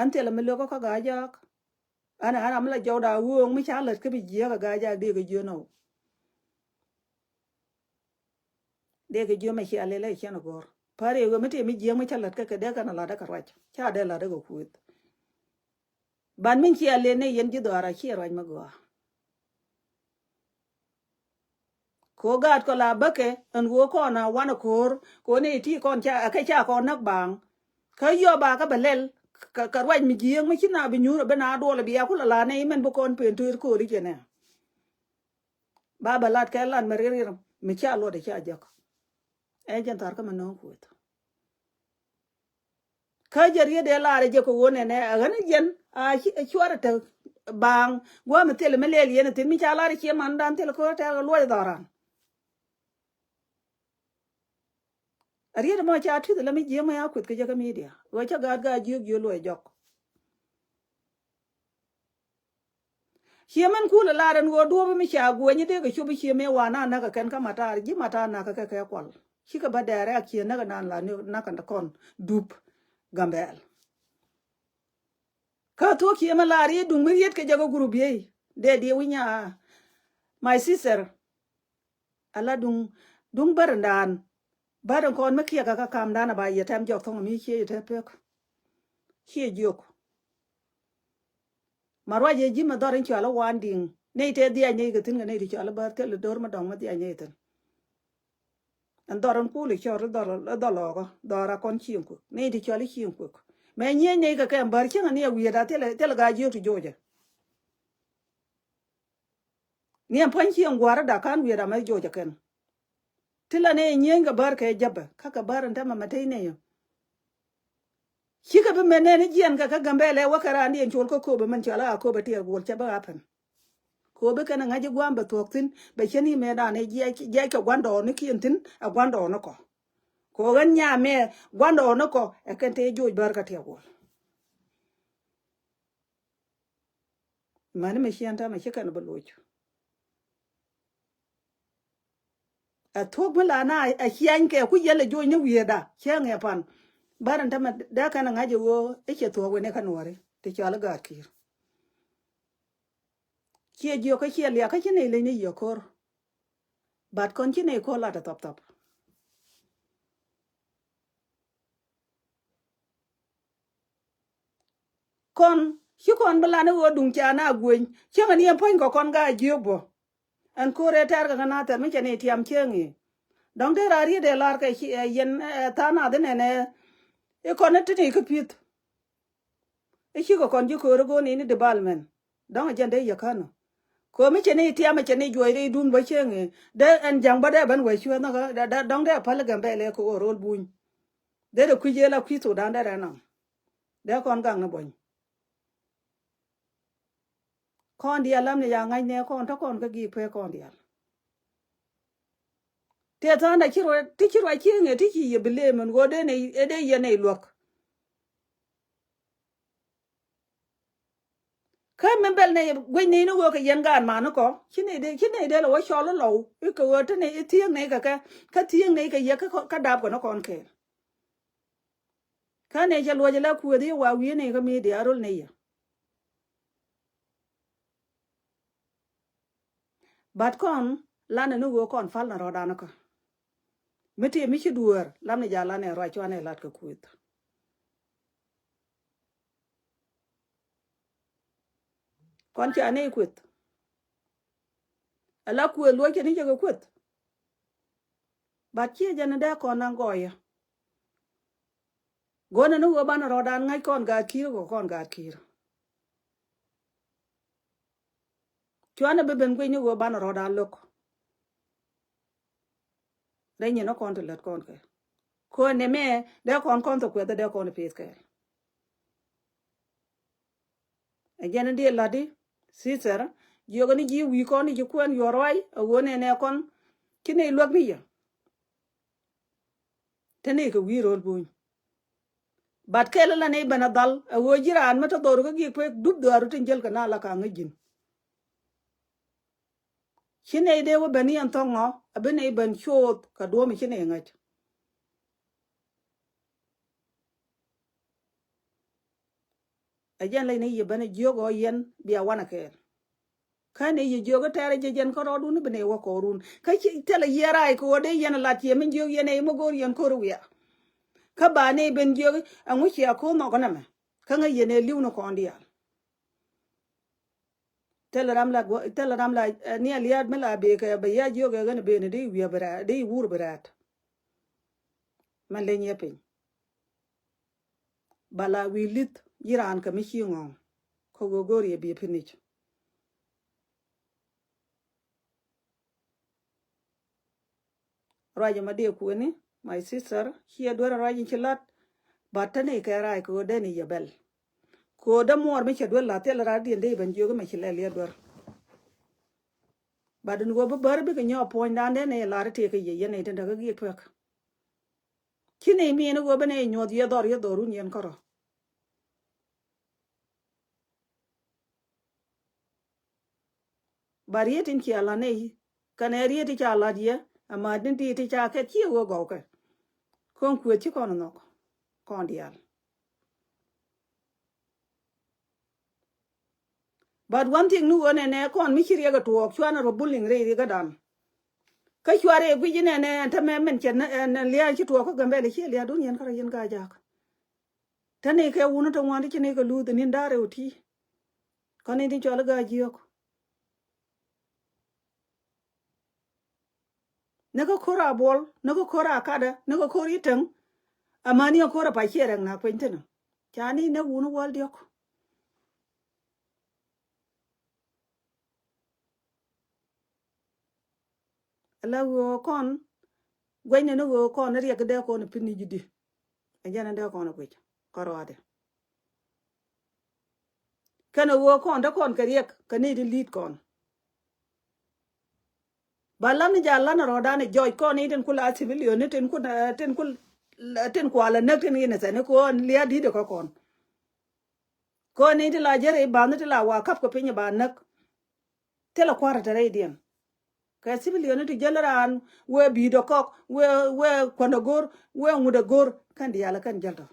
A: ante la me lo ka ga jak ana mla jawda wo mi cha let ke bi je ka ga jak de ke je no de ke je me cha le le che no gor pare wo me te mi je mi cha let ke de ka na la da ka rach cha de la de go kuit ban min chi ale ne yen ji do ara chi raj ma go ko gat ko la bake an wo ko na wana kor ko ne ti kon cha ka cha ko nak bang ka yo ba ka belel ka raj mi jieng mi china bi nyuro be na do la bi ya ko la ne men bo kon pen tur ko ri ne ba balat ka lan mer rir mi cha lo de cha jak e jan tar ka man no ko ka jariye de la re je ko wone ne gan jen a chwara te bang gwa me tele me le yene te mi cha la re che man dan tele ko ta lo daran ariya mo cha tu la mi je ma ya kut ke ga media wa cha ga ju lo jok hieman ku la ran go do mi cha go ni de ga chu bi che me wa na ka ken ka mata ji mata na ka ka kwal shi ka ba da ra ki na ga nan la ni na kan kon dup gambel ka to ki ma la ri dung mi yet ke jago group ye de winya my sister ala dung barandan baran kon ma kiya ka kam dana ba ye tam jok thong mi che te pek che jok marwa je ji ma dorin chala wan ding ne te dia ne ga tin ne ri chala ba te le dor ma dong ma dia ne ten an doron ku le chor do lo go dora kon chim ku ne ri chala chim ku me nye ne ga ka bar chen ne wi da te le ga ji tu joje ni an pan chim gwara da kan wi da ma joje ken tila ne nye ga bar ka jabba ka bar nda ma mate ne yo Shika be menene jian ka gambele wakara ndi en chol ko be man chala ko be tier gol chaba apen ko be kana ngaji gwamba toktin be cheni me da ne ji ka gwando ni kintin a gwando no ko ko gan nya me gwando no ko e kan te joj bar ka te ko mani me shianta me shikan boloch a thok mala na a hian ke ku yele joj ne wieda chen e pan baran ta da kana ngaje wo e che to we ne kanore te chala ga kir che jo ka che lia ka che ne le ne yo kor bat kon che ne ko la ta top top kon chi kon bala ne wo dung cha na gwen che ngani en pon ko kon ga jobo an kore tar ga na ta me che ne tiam chengi dong de ra ri de lar ka yen ta na de ne e kon ne te ke pit e chi ko kon ji ko ro go ni de balmen dong jande ya kana ko mi chene tia ma chene joy re dun ba chenge de en jang ba de ban we chua na da dong de pal ga be le ko rol buñ de ku je la ku to dan da na de kon gang na boñ kon dia lam ne ya ngai ne kon ta kon ga gi pe kon dia te ta na chiro chenge ti chi ye bele men go de ne e de ye ne lok ka men bel ne gwe ne no wo ka yen gan ma no ko chine de lo cho lo e ko te ne tieng ne ka tieng ne ka ye ka dab ko no kon ke ka ne ja lo ja la ku de wa wi ne ka mi de arol ne ya bat kon la ne no go kon fal na ro da no ko meti mi chi duor lam ne ja la ne ro cho ne lat ka ku kon cha ne ku ala ku lo ke ni ja ku bat chi ja ne da kon na go ya go ne no go ban ro dan ngai kon ga ki go kon ga ki chwana be ben gwe ni go ban ro dan lok de ni no kon te let kon ke ko ne me de kon to ku de kon pe ke e jen de ladi sister yo ni ji wi kon ni ku en yo roi o wone ne kon kine lok ni ya tene ko wi rol buñ bat kele la ne bana dal a wo jiran mata doru ko gi pe dub daru tin jel kana la ka ngajin chine de wo bani an tongo abene ban chot ka do mi chine ngach a jen le ne ye bana jogo yen bia wana ke kane ye jogo tere je jen ko rodu ne bene wo ko run ka tele yerai ko de yen la tie min jogo yen e mo gor yen ko ruya ka ba ne ben jogo an wuci ko no kana me ka nga yene liw no ko ndia tele ram la ni aliad me la be ka ba ya jogo ga ne be ne de wi bara de wur barat man le nye pin bala wi lit yiran ka mi chi ngong ko go gor ye bi pinich raja ma de ku ni my sister here do raja chilat batane ka rai ko de ni yabel ko da mor me chedwel la tel ra di de ben jogo me chile le dor badun go bar be nyo pon dan de ne la te ke ye ne de ga gi pek kine mi ne go be ne nyo ye dor nyen koro barietin ki ala ne kaneri ti cha la die ama din ti cha ke ti go ke kon ku ti kon no kon dial but one thing nu one ne kon mi chiri ga tuok chwana ro bulling re ga dan ka chware gu ji ne ta me men chen ne lia chi tuok ko gambe le chi lia dun yen kara yen ga jak tane ke wonu to wandi chi ne ga lu de nin dare uti kon ni chola ga jiok ne ko kora bol ne ko kora kada ne ko kori teng amani ko ra pa chere na kwentena chani ne wonu wal diok la wo kon gwene no wo kon ri ga de kon pinni jidi ajana de kon ko korode kana wo kon da kon kariek kani di lead kon balam ni jalla na roda ne joy kon iten kula civilian ten kul tin kwa la nak tin ina sa ne ko lia di de ko ni ti la jere ba ni ti la wa kap ko pinya ba nak te la kwara tare dien ka sibili ne ti jalaran we bi do kok we kwanda gor we nguda gor kan di yala kan jalto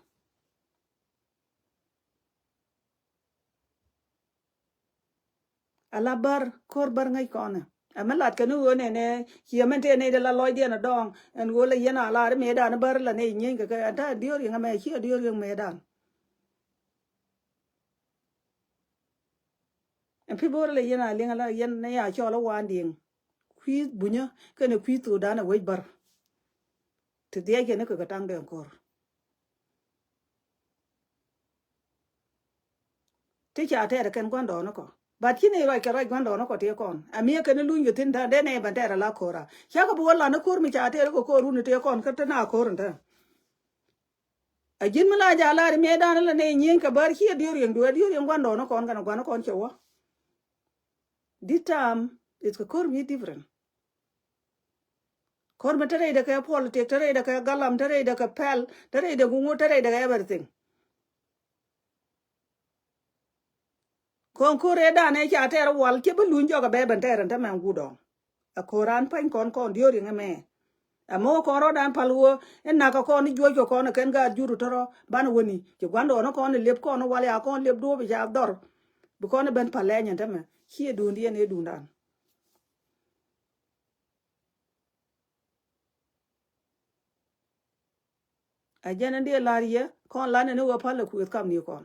A: ala bar kor bar ngai kone amalat kanu wone ne hiamente ne de la loy dia na dong en wole yena la me da na bar la ne nyen ka ta dior nga me chi dior me dan en pi bor le yena le la yen ne ya cho la wan ding kwi bunya ke ne kwi tu da na we bar te dia ke ne ka tang de kor ti cha te ken kon do no ko but kini roi ka roi gwando no ko te kon amia ke ne lu yu tin ta de ne ba te la kora cha ko bo la no kor mi cha te ko ru ne te kon ka ta na kor ta a jin mala ja la me dan la ne nyen ka bar hi dior yang do dior yang gwando no kon kana gwando kon chewa this time it's a kor mi different kor ma tere de ka politic tere de ka galam tere de ka pel tere de gungu tere de everything kon kore da ne cha tere wal ke bu lunjo ka be ban tere ta man gudong a koran pan kon dior yang me amo koro dan palwo en na ka kon jojo kon ken ga juru toro ban woni ke gwando no kon lep kon wal ya kon lep do bi ja dor bu kon ben pale nyen ta me hi du ndi ne du ndan a jana ndi lariye kon la ne wo pale ku kam ni kon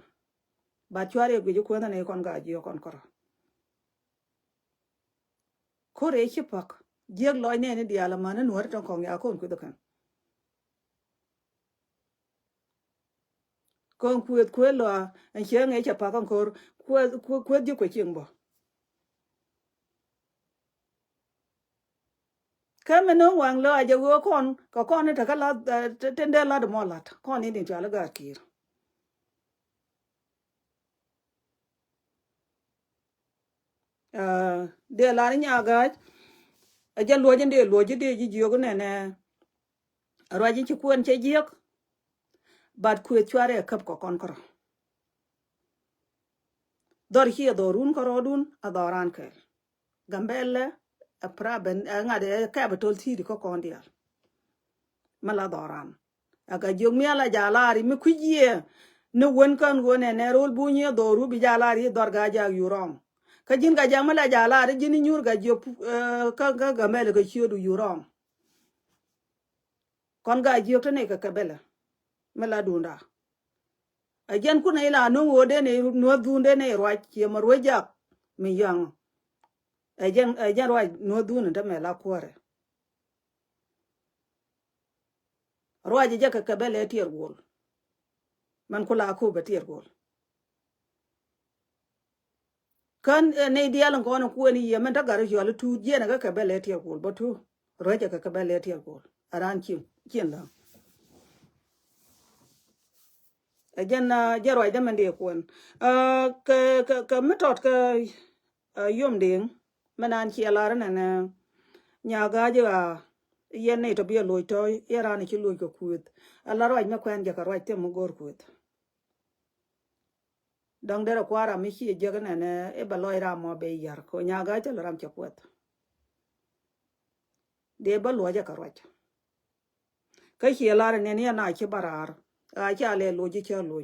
A: ba chware gwe ko na ne kon ga ji kon koro kore chi pak jeg loy ne ne dia la man nuor ton kon ya kon ku do kan kon ku lo en chen e cha pa kon kor ku di ko ching bo kame no wang lo aja wo kon ko kon ne ta ka la tende la de molat kon ni din cha la ga kir de la nya ga aja lo je de ji ji ko ne ne ro ji chi kun che ji bat ku chware kap ko kon koro dor hi dorun ko rodun adoran ke gambele a praben ngade ka batol ti ko kon dia mala doran aga jog mi ala jalari mi kujie no won kan wone ne rol bunye doru bi jalari dor ga ja yurom ka jin ga jang mala jalari jin nyur ga jo ka gambele ga chiodu yurom kon ga jio to ne ka kabela mala dunda ajen ku ne la no wode ne no dunde ne ro chi mar wajak mi yang ajen ro no dun ta me la kore ro aje ka kabela tier gol man kula ko ba tier gol kan ne dialan ko no ku ni yemen ta gar yo tu je na ka kabela tier gol ba tu ro aje ka kabela tier gol aran kin la ajen na jaro da man de kon ka metot ka yom ding manan chi alara na nya ga ja yen ne to bi lo to era ni chi lo ko kut ala ro ma kwen ja ka ro te mo gor kut dang de kwara mi chi je ga ne e ba lo ra mo be yar ko nya ga ja ram cha kwet de ba lo ja ka ro ka chi alara ne ne na chi barar a cha le lo ji cha lo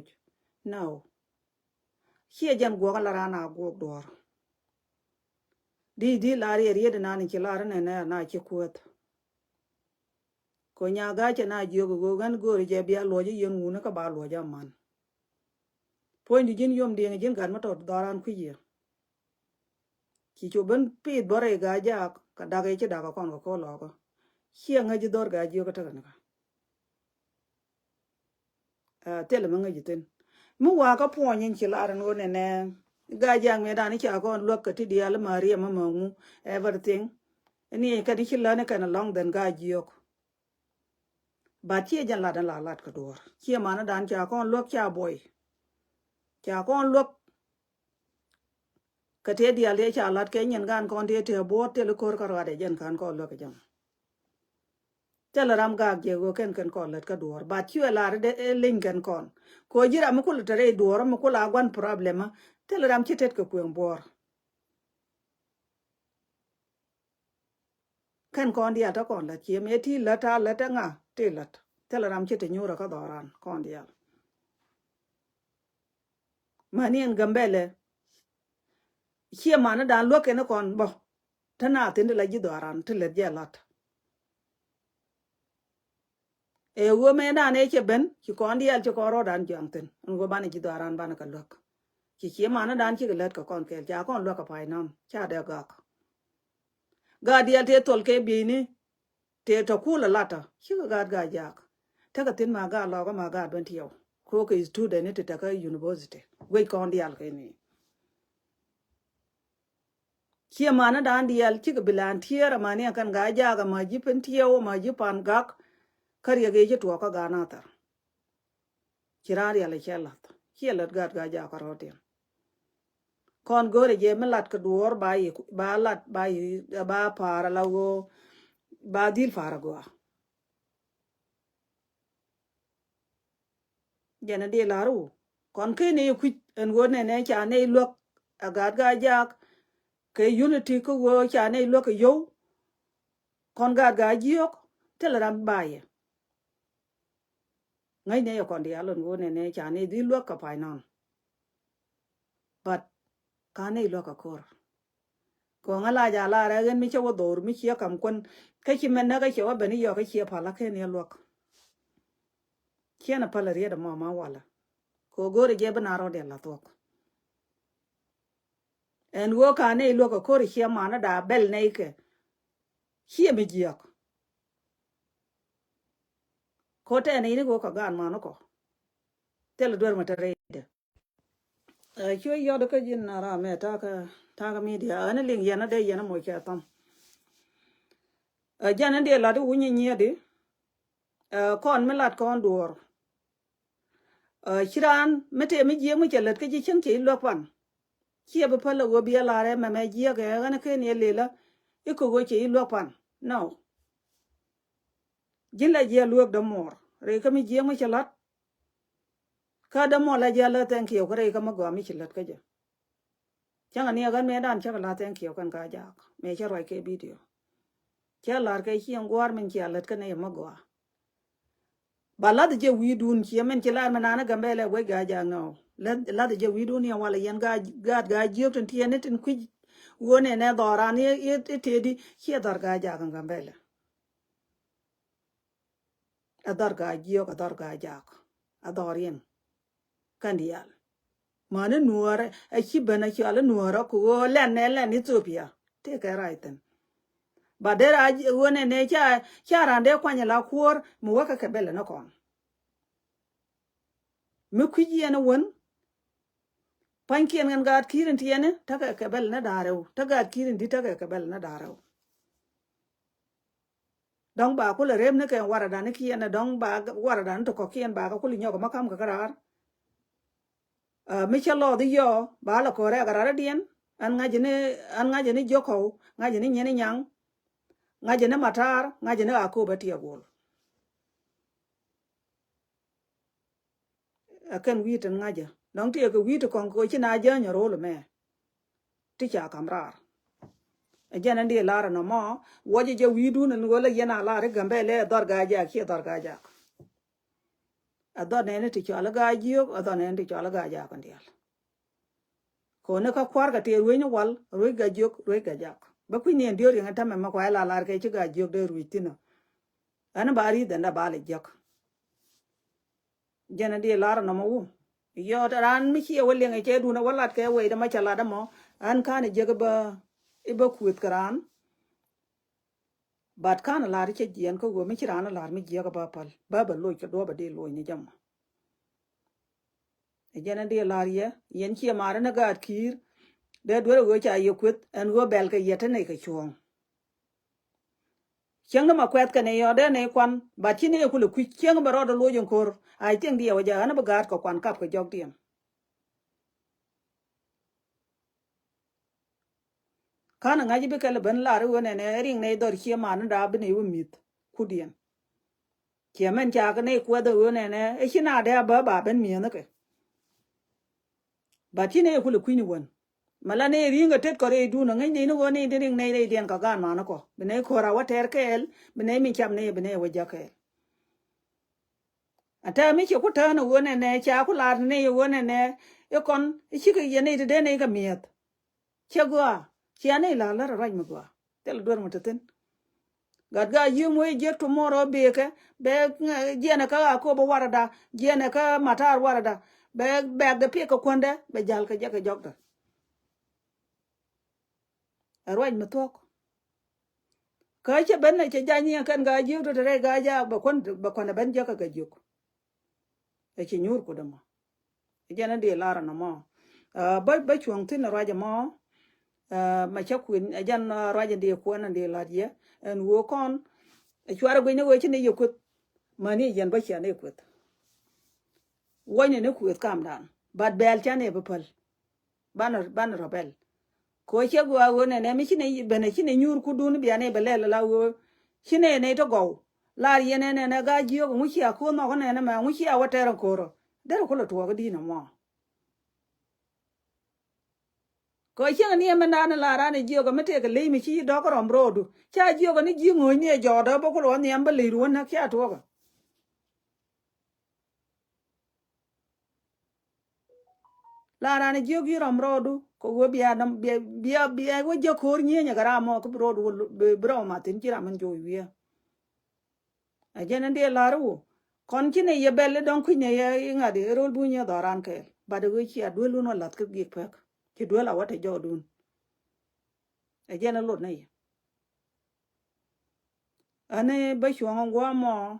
A: no chi jan go ga la ra na go dor di la re re de na ni chi la ne na chi kwet ko nya ga cha na jo go gan go je bia lo ji yen ngu na ka ba lo ja man point jin yom de jin gan ma to daran ku ye ki cho ben pi bore ga ja ka da ga chi da ka kon ko lo ko chi nga ji dor ga ji ko ta na tele ma nga ji ten mu wa ka po nyin chi la ran ne ne ga ja me da ni cha ko lo ka ti dia la maria ma ngu everything ni ka di chi la ne ka na long den ga ji ko ba chi jan la dan la lat ka dor chi ma na dan cha ko lo cha boy cha kon lok ka te dia le cha lat ke nyen gan kon te bo te le kor ka ra de jen kan ko lok jam tela ram ga ge go ken kon let ka duor ba chue la de ling ken kon ko jira mu kul tere duor mu kul agwan problema tela ram chitet ko kwen bor ken kon dia ta kon la chiem e ti la ta nga te lat tela ram chete nyura ka doran kon dia manien gambele chie mana dan lo ken kon bo tana tin la ji doran te let je lat e wo me da ne che ben ki kon dia che ko ro dan jangten ngo bane ji doran bana ka lok ki chie mana dan chi let ka kon ke ja kon lo ka pai nam cha de ga dia te tol ke bi ni te to kula lata chi ga jak ta ka tin ma ga lo ga ma ga ben tiyo ko ke student ne te ta ka university we kon dia ke ni chi mana dan dia chi ga bilan tiera mane kan ga ja ga ma ji pen tiyo ma ji pan gak kar ye ge ji to ka ga na ta kirar ya le chelat chi let ga ja ka ro ti kon gore je me lat ka duor ba lat ba para la go ba dil fara go jana de laru kon ke ne ku en go ne cha ne lok agat ga jak ke unity ko go cha ne lok yo kon ga jiok teleram baye ngai ne kon dia lon go ne cha ne di lok ka pai non but ka ne lok ka kor ko ngala ja la ra gen mi che wo dor mi che kam kon ke chi men na ga che wa beni yo ke che pala ke ne lok kiana pala ria da mama wala ko gore je bana ro de la tok en wo ka ne lo ko ri che mana da bel ne ke che mi jiak ko te ne ni go ka gan ma no ko te lo dor ma te re de che yo de ka jin na ra me ta ka media ana ling yana de yana mo ke tam jana de la de wunyi ni de kon me lat kon dor chiran mete mi je mu chelet ke ji chen ke lo pan chia be pala go bia la re ma me ji ga ga ke ne le la e ko go che lo pan no jin la je lu de mor re ka mi je mu chelat ka de mo la je la thank you re ka ma go mi chelet ka je changa ne ga me dan cha la thank you kan ka ja me cha roi ke video cha la ke chi ngwar min cha let ka ne ma go bala de je wi dun chi men che la ma na ga mbele we ga ja no la de je wi dun ya wala yen ga ji tin tie ne tin ku wone ne dora ni te di chi dar ga ja ga mbele adar ga ji ga dar ga ja adorien kandial mane nuore a chi bana chi ala nuora ko len ne len Ethiopia te ka raiten badera wone ne cha rande kwanya la kuor mu waka ka bele no kon me kuji ene won pankien ngan gat kirin tiene taka ka bele na darew ta gat kirin di taka ka bele na darew dong ba ko le rem ne ke warada ne kiene dong ba warada to ko kien ba ko li nyoga makam ka karar mi chalo di yo ba la ko re garara dien an ngajene joko ngajene nyene nyang ngajene matar ngajene ako batia gol akan wi tan ngaja dong tie ko wi to kon ko china ja nyoro le me ti cha kamrar jana ndi lara no mo woje je wi du ne ngole yana la re gambe le dor ga ja ki dor ga ja ador ne ti cha la ga ji ador ne ti cha la ga ja kan dial ko ne ka kwar ga te ru ni wal ru ga jok ru ga ja ba ku ni ndio ri ngata me ma kwa la ke chi ga jok de ru ti no ana bari da na ba le jok jana ndi lara no mo yo ran mi chi wele nge che du na walat ke we da ma cha la da mo an kan je ga ba iba kuet karan bat kan la ri che jien ko go mi chi ran la mi je ga ba pal ba lo ke do ba de lo ni jam e jana de la ye yen chi ma na ga kir de do go cha ye kuet an go bel ke yete ne ke chuong chiang ma kwet ka ne yo de ne kwan ba chi ne ku lu ku chiang ba ro do lo jon kor ai tieng dia wa ja na ba gat ko kwan kap ko jog diem kana ngaji be kala ban la ru ne ne ring ne dor chi ma na da bi ne wu mit ku diem chia men cha cái này qua đâu này nè ấy khi nào đây bà bên miếng nữa cái bà chỉ này cũng là quý nhiều mà là này riêng cái tết có đây du nó ngay đây nó có này đây này đây điên cả gan mà nó có bên này khora wat her kel bên này mình chăm này bên này waja kel ata mi che ku ta no wo ne cha ku la ne wo ne e kon chi ke ye ne de ne ga miet che go che ne la ra ma go tel dor mo teten gad ga yu mo je tomorrow be ke be je na ka ko bo warada je na ka matar warada be de pe ko konde be jal ka je ka jok da raj ma tok ka che ben ne che ja ni kan ga yu to re ga ja ba kon ben je ka ga juk e che nyur ko da mo je na de lara no mo ba chuang tin raja mo mà chắc quyền dân ra dân địa của anh địa là gì anh vô con chua rồi nó chứ này yêu quất mà này dân bây giờ này quất quay này nó quất cam đàn bát bèl cha này bapal ban rebel coi chứ qua này mấy chứ này bên này chứ này nhur cudun bị anh ấy bèl là vô chứ này to gầu là gì này gà jiu cũng chỉ có nó cái này mà cũng chỉ ở đây rồi cô rồi đây là có là tua cái đi nào mà coi chứ anh em mình đang là ra này jiu cái mấy cái lấy mấy chi đó có làm road cha jiu cái này jiu ngồi nhẹ giò đó bao có anh em beli luôn ha kia tua cái la ra này jiu cái làm road ko wo bia nam bia wo jiu khor nhẹ nhà cái mo cái road bro mà tin chỉ làm mình joy bia à cho nên đi là rồi còn chứ này belle đông khi này ngã đi roll bu nhẹ đó ran cái bà được cái chia đuôi luôn nó lật cái việc phật cái đuôi là what cái giò đun à cho nên lột này anh ấy bây giờ ngon quá mà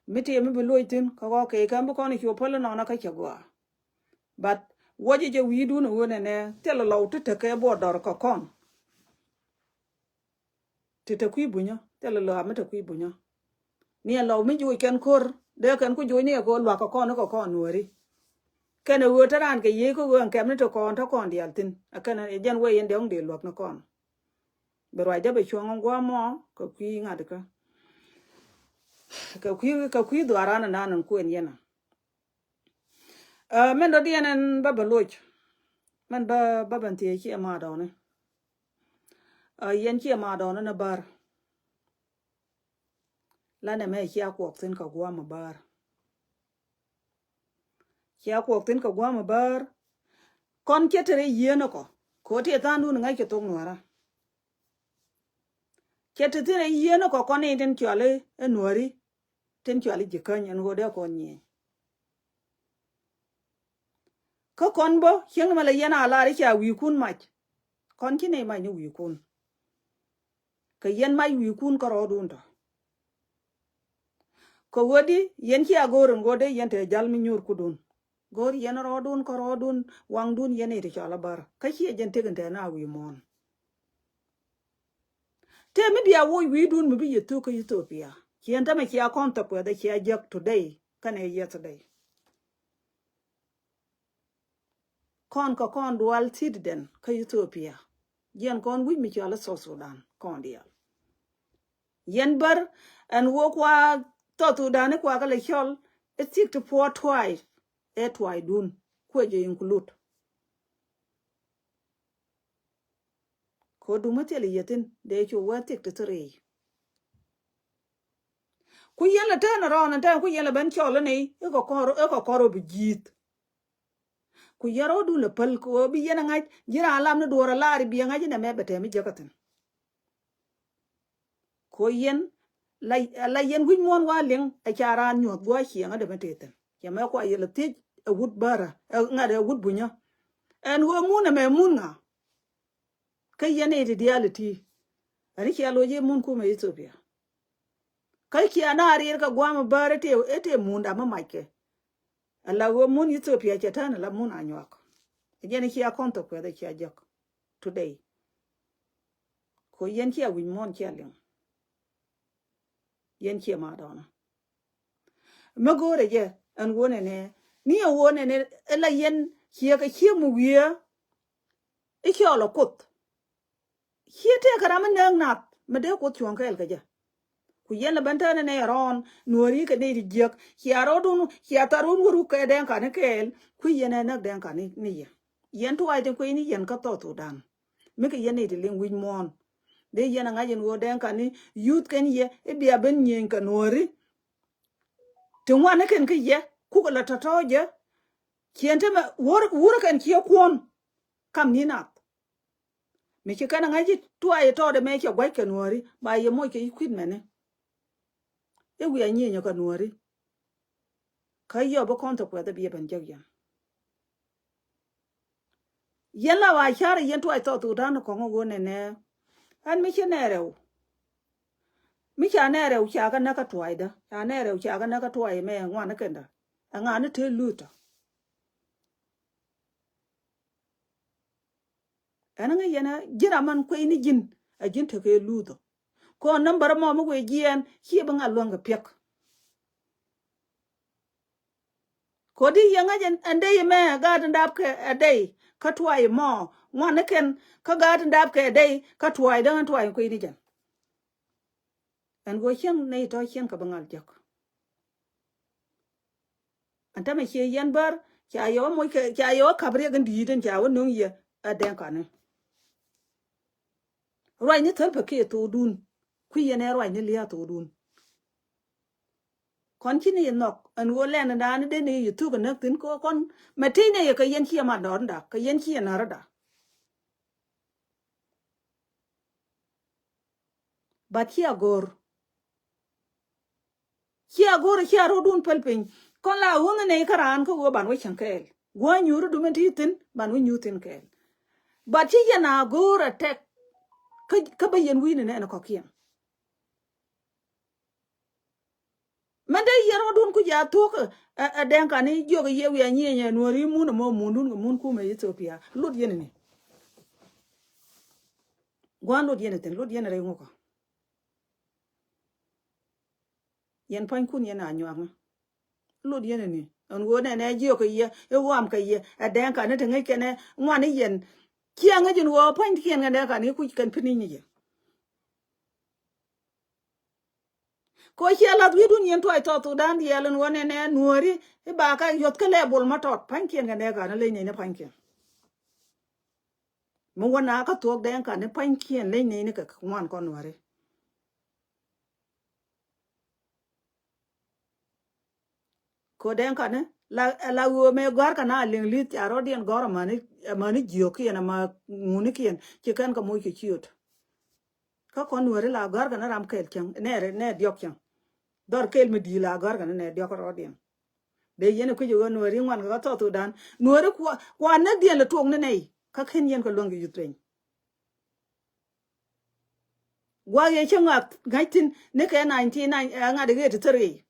A: mấy chị em bị lôi tin có cái cam con này chụp phải nó cái chả quá but what did you do no nè tell a lot to cái bộ đó có con thì ta quý bùi nhá tell a lot mới ta quý bùi nhá nè lâu mới vui cần khor để cần có vui nè có loa có con nó có con nuôi đi cái này vừa ra cái gì có vừa kèm nó cho con đi altin à cái này dân quay yên đóng để loa nó con bề ngoài đã bị chuông ngon quá mà có quý ngã được cái quý đồ ara nó năn quên yên à mình đó đi anh ba lôi mình ba bạn thì chị mà đó này yên chị mà đó nó bar là này mẹ chị cuộc tin cả qua mà bar chị cuộc tin cả qua mà bar con chết rồi yên nó có thể ta nuôi ngay cái tông nó ra chết rồi yên nó có con này trên chợ lấy nuôi đi trên chợ lấy chỉ cần nhận ngồi đeo con nhỉ có con bố khiến mà lấy na la đi chả uy kun mạch con chứ này mày như uy kun cái yên mày uy kun có rồi đun đó có vừa đi yên chi agoron ngồi đây yên thế jal mi nhur kudun gor yên rồi đun có rồi đun wang đun yên này thì chả là bar cái chi yên thế cái thế na uy mon thế mới đi avoid uy đun mới bị tu cái Ethiopia yên ta mới chi account tập ở đây chi ajak today cái này yesterday con dual citizen ka Ethiopia yen con wi mi chala South Sudan con dia yen bar and wo kwa to Sudan kwa ka le chol it tik to for twice dun ko je include ko du matele yetin de cho wa tik to three ku yela tan ron tan ku yela ben chol ni e ko koro bi jit ku yaro du le pal ko bi yena ngaj jira alam no dora laari bi ngaj na me bete mi jakatin ko yen la yen wi mon wa len a chara nyot bo chi nga de beteten ya me ko yele tej a wud bara nga de wud bunya en wo mun me mun nga kay yene de reality ani ki alo je mun ko me Ethiopia kay ki ana rir ka gwa ma bara te ete mun da ma make ala wo mun Ethiopia chetana la mun anywak yen ki akonto ko de ki ajak today ko yen ki a wi mon ki alen yen ki ma dona magore je an wone ne ni a wone ne la yen ki ka ki mu wiya e ki ala kot ki te karam nang nat me de ko chon ka el ka ja ku yen la banta ne ron nuori ke ne di jek kiaro dun kiatarun wuru ke den kan kel ku yen na den kan ni yen to ai den ku ni yen ka to dan mi ke yen ne di ling win mon de yen nga yen wo den kan youth ken ye e bia ben nyen ka nuori te wan ken ke ye ku la totoje kiente ma wur kan ki kwon kam ni na me ke kana ngaji tua ye to de me ke gwa ke nuori ba ye mo ke kwit mene e wi anyi nya ka nuori ka yo bo konto kwa de bi ban jagya yen la wa chare yen tua to tu dan ko ngo ne ne an mi ke ne rew mi cha ne rew cha ka na ka tua da cha ne rew cha ka na ka tua me ngwa na kenda nga ne te luta ana nga yena jira man ko ni jin a jin te ke luto ko number mo mo we gien chi ba nga longa pek ko di yanga jen ande me ga dan dap ke ade ka tuai mo ngwan ken ka ga dan dap ke ade ka tuai dan tuai ko ni jen an go chen nei to chen ka bangal jak anta me che yen bar cha yo mo ke cha yo kabre gan di den cha won ye aden ka ne roi ni tel pe ke to dun ku ye ne roi ni lia to dun kon chi ni nok an go len da ne de ni tu ka nak tin ko kon ma ti ne ye ka yen chi ma don da ka yen chi na ra da ba chi agor chia gore chia ro dun pelpin kon la wona ne karan ko go ban we chankel go nyuru du menti tin ban we nyutin kel ba chi yana gore tek ka bayen wi ne na ko kien mande yero dun ku ya to a den kan ni jogo ye wi anyi nya no ri mu no mo mundun mun ku me Ethiopia lut yene ni go lut yene tin lut yene re ngoko yen pan kun yena anyo lut yene ni on go ne jogo ye e wam ka ye a den kan ne tin ke ne ngwan yen kianga jin wo pan kien ga kan ni ku kan pini ni ko chiela wi dun yen toy to dan yelen wone ne nuori e ba ka yot ke lebul matot pankien ga ne ga le ne pankien mo wona ka to den ka ne pankien le ne ka kwan kon nuori ko den ka ne la wo me gar ka na ling lit aro den gor mani jio ki na ma nguni kien ki kan ka mo ki chiot ka kon nuori la gar ka na ram kel chen ne diok chen dor kel mi di la gar ka ne diok ro den de yene ku jo nuori ngwan ka to dan nuori kwa ne den le tong ne nei ka ken yen ko longi yutren gwa ye chenga gaitin ne ke 99 nga de get tere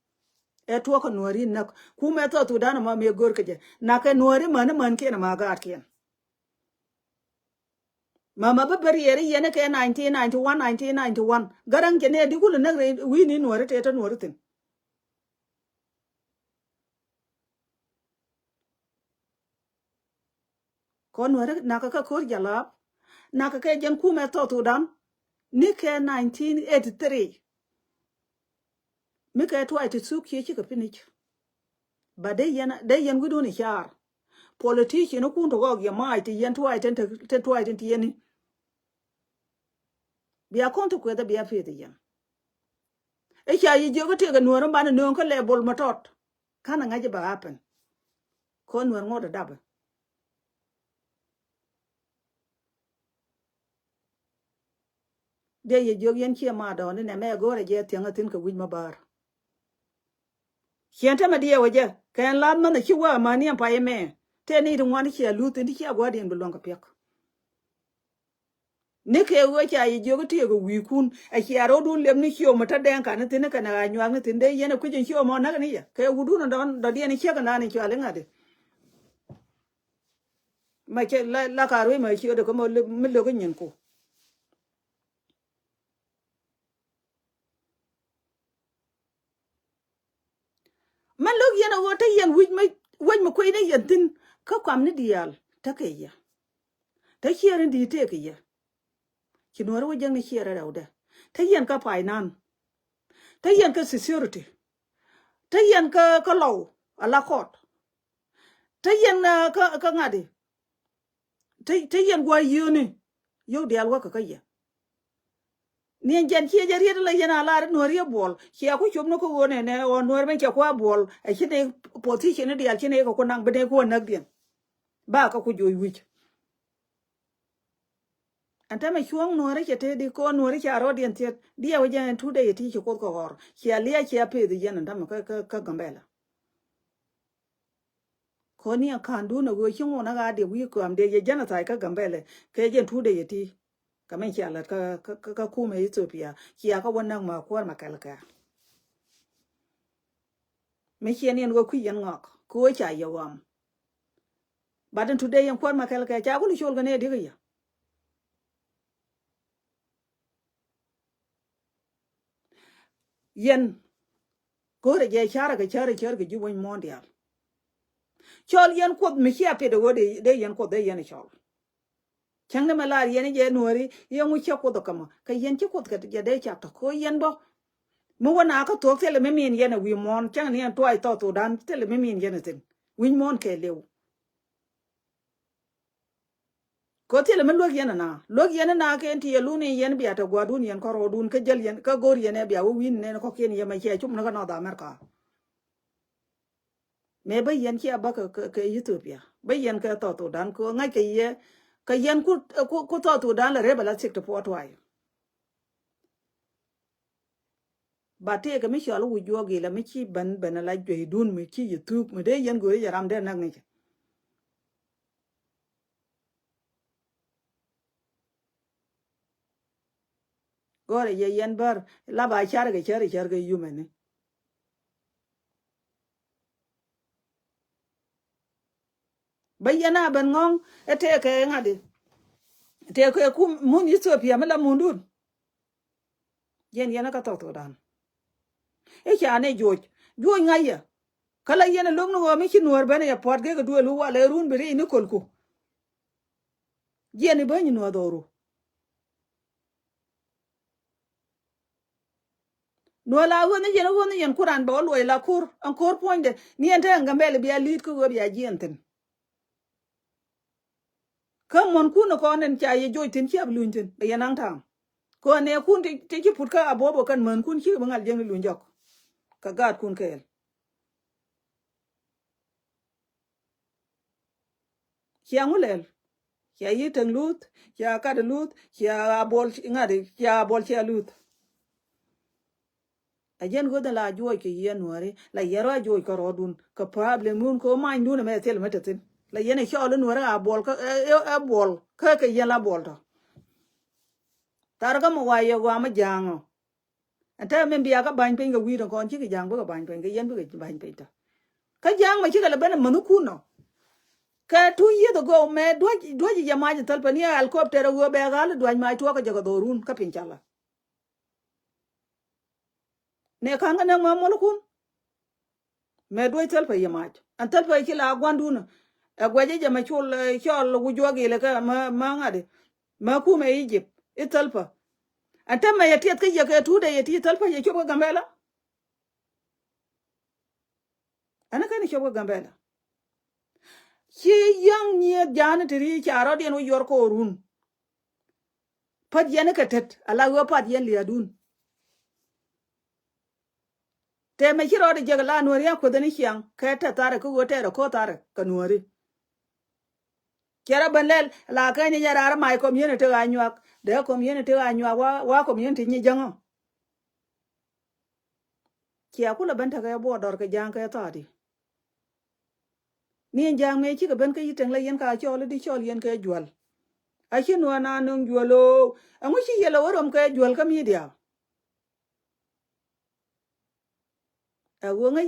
A: e to ko nuori na ku me to dan ma me gor ke na ke nuori man ke na ma ga ken mama ba bari yere yene ke 1991 garan ke ne di kulu na wi ni nuori te to nuori tin ko nuori na ka kor jala na ka ke jen ku me to dan ni ke 1983 mi ke to ai su ki ki ka pinich ba de yen gudu ni char politician no kun to go ya mai ti yen to ai ten to ai ten yen bia kon to kweda bia fe de yen e cha yi jogo te ga nuoro ban no ko le bol matot kana ngaje ba happen ko nuor ngodo dab de ye jog yen chi ma do ne me gore je tianga tin ka wi ma bar chente ma die waje kan lad man chi wa ma ni pa ye me te ni ru wan chi lu tin chi agwa den bulon ka pek ne ke wo cha yi jogo te go wi kun a chi aro dun lem ni chio mata den kan tin ka na anwa ni tin de yen ku jin chio mo na ni ya ke wudu no don do de ni che ka na ni chwa le ngade ma che la ka ru ma chi de ko mo mi lo ko nyen ko man lo yen wo te yen wi ma ko ne yen tin ka kwam ni dial ta ke ya ta chiere di te ke ya ki no ro jeng ni chiere ra de ta yen ka pai nan ta yen ka security ta yen ka law ala court ta yen ka ngadi ta yen gwa yuni yo dial wa ka ya nien jan chi ja ried la yana la no rie bol chi ku chum no ko wone ne on no men cha kwa bol a chi ne position dial chi ne ko nang bede ko nak dien ba ka ku joy wich anta me chuong no re te di ko no re cha ro dien te dia wa jan tu de ti ko ko hor chi alia chi ape di jan anta me ka gambela ko ni kan du no go chi ngo na ga de wi ko am de ye jan ta ka gambele ke jen tu de ti ka men cha la ka ku me Ethiopia chi ka won ma ko ma ka ka me chi ne go ku yan ngok ko cha ye wam baden tu de yan ko ma ka cha ku ni chol ga ne de ga ya yen ko re je chara ga ji won mondial chol yen ko me chi ape de go de yen ko de yen chol chang na malar yen je nuori yen mu che ko do kama ka yen che ko ka je de cha to ko yen bo mu wona ka to tele me min yen wi mon chang ni to ai to dan tele me min yen tin wi mon ke lew ko tele me log yen na ke enti lu ni yen bi ata gwa dun yen ko ro dun ka jel yen ka gor yen bi a win ne ko ken yen ma che chum na ka no da amerika me ba yen che ba ka Ethiopia ba yen ka to dan ko ngai ke ye ka yen ku to dan la re ba la sik to po twai ba te ga mi shalo wu jogi la mi chi ban la jwe dun mi chi YouTube mi de yen go ya ram de nak ni gore ye yen bar la ba char ga yume ne ba yana ban ngong ete ke ngade te ko ku mun Ethiopia mala mundun yen ka to dan e cha ne joj ngaya kala yen lom no mi chi nuor bane ya pot ge du lu wa le run bi ni kolku yen ba ni no doru no la woni yen kuran ba lo la kur an kur ponde ni ente ngambele bi alit ko bi ajenten kam mon ku no ko nen cha ye joj tin chi ab luntin be yanang tam ko ne kun ti chi put ka abobo kan man kun chi bangal jeng lu njok ka gad kun kel chi angulel chi yiteng lut chi ka de lut chi abol ngade chi abol chi lut ajen go de la joj ke yen wore la yero joj ko rodun ka problem mun ko ma ndu me tel metatin la yene cho lu wore abol ka abol ka yen la bol to tar ga mo wa ye wa ma jango ata men biya ka ban pen ga wi don kon chi ga jang bo ga ban pen ga yen bo ga ban pen ta ka jang ma chi ga la ben manu kuno ka 2 years ago me do ji jama ji tal pani helicopter go be ga do ma to ka jaga dorun ka pin chala ne ka nga ma mo kun me do tal pa yama an tal pa ki la gwanduna a gwaje jama chol gu jogi le ka ma ngade ma ku me Egypt ital pa ata ma yatiet ka ye ka tu de yati tal pa ye choba gambela ana ka ni choba gambela chi yang nie jana tiri charo den wo yor ko run pat yen ka tet ala wo pat yen li adun te me chiro de jagala no ria ko den chiang ka ta tare ko wote ko tare ka nuori kera banel la ka ni yara mai community ga nyak de community ga nyak wa community ni jango kia kula banta ka bo dor ka jang ka ta di ni jang me chi ka ben ka yiteng la yen ka chol di chol yen ka jwal a chi no na nung jwalo a mu chi yelo rom ka jwal ka mi dia a wo nga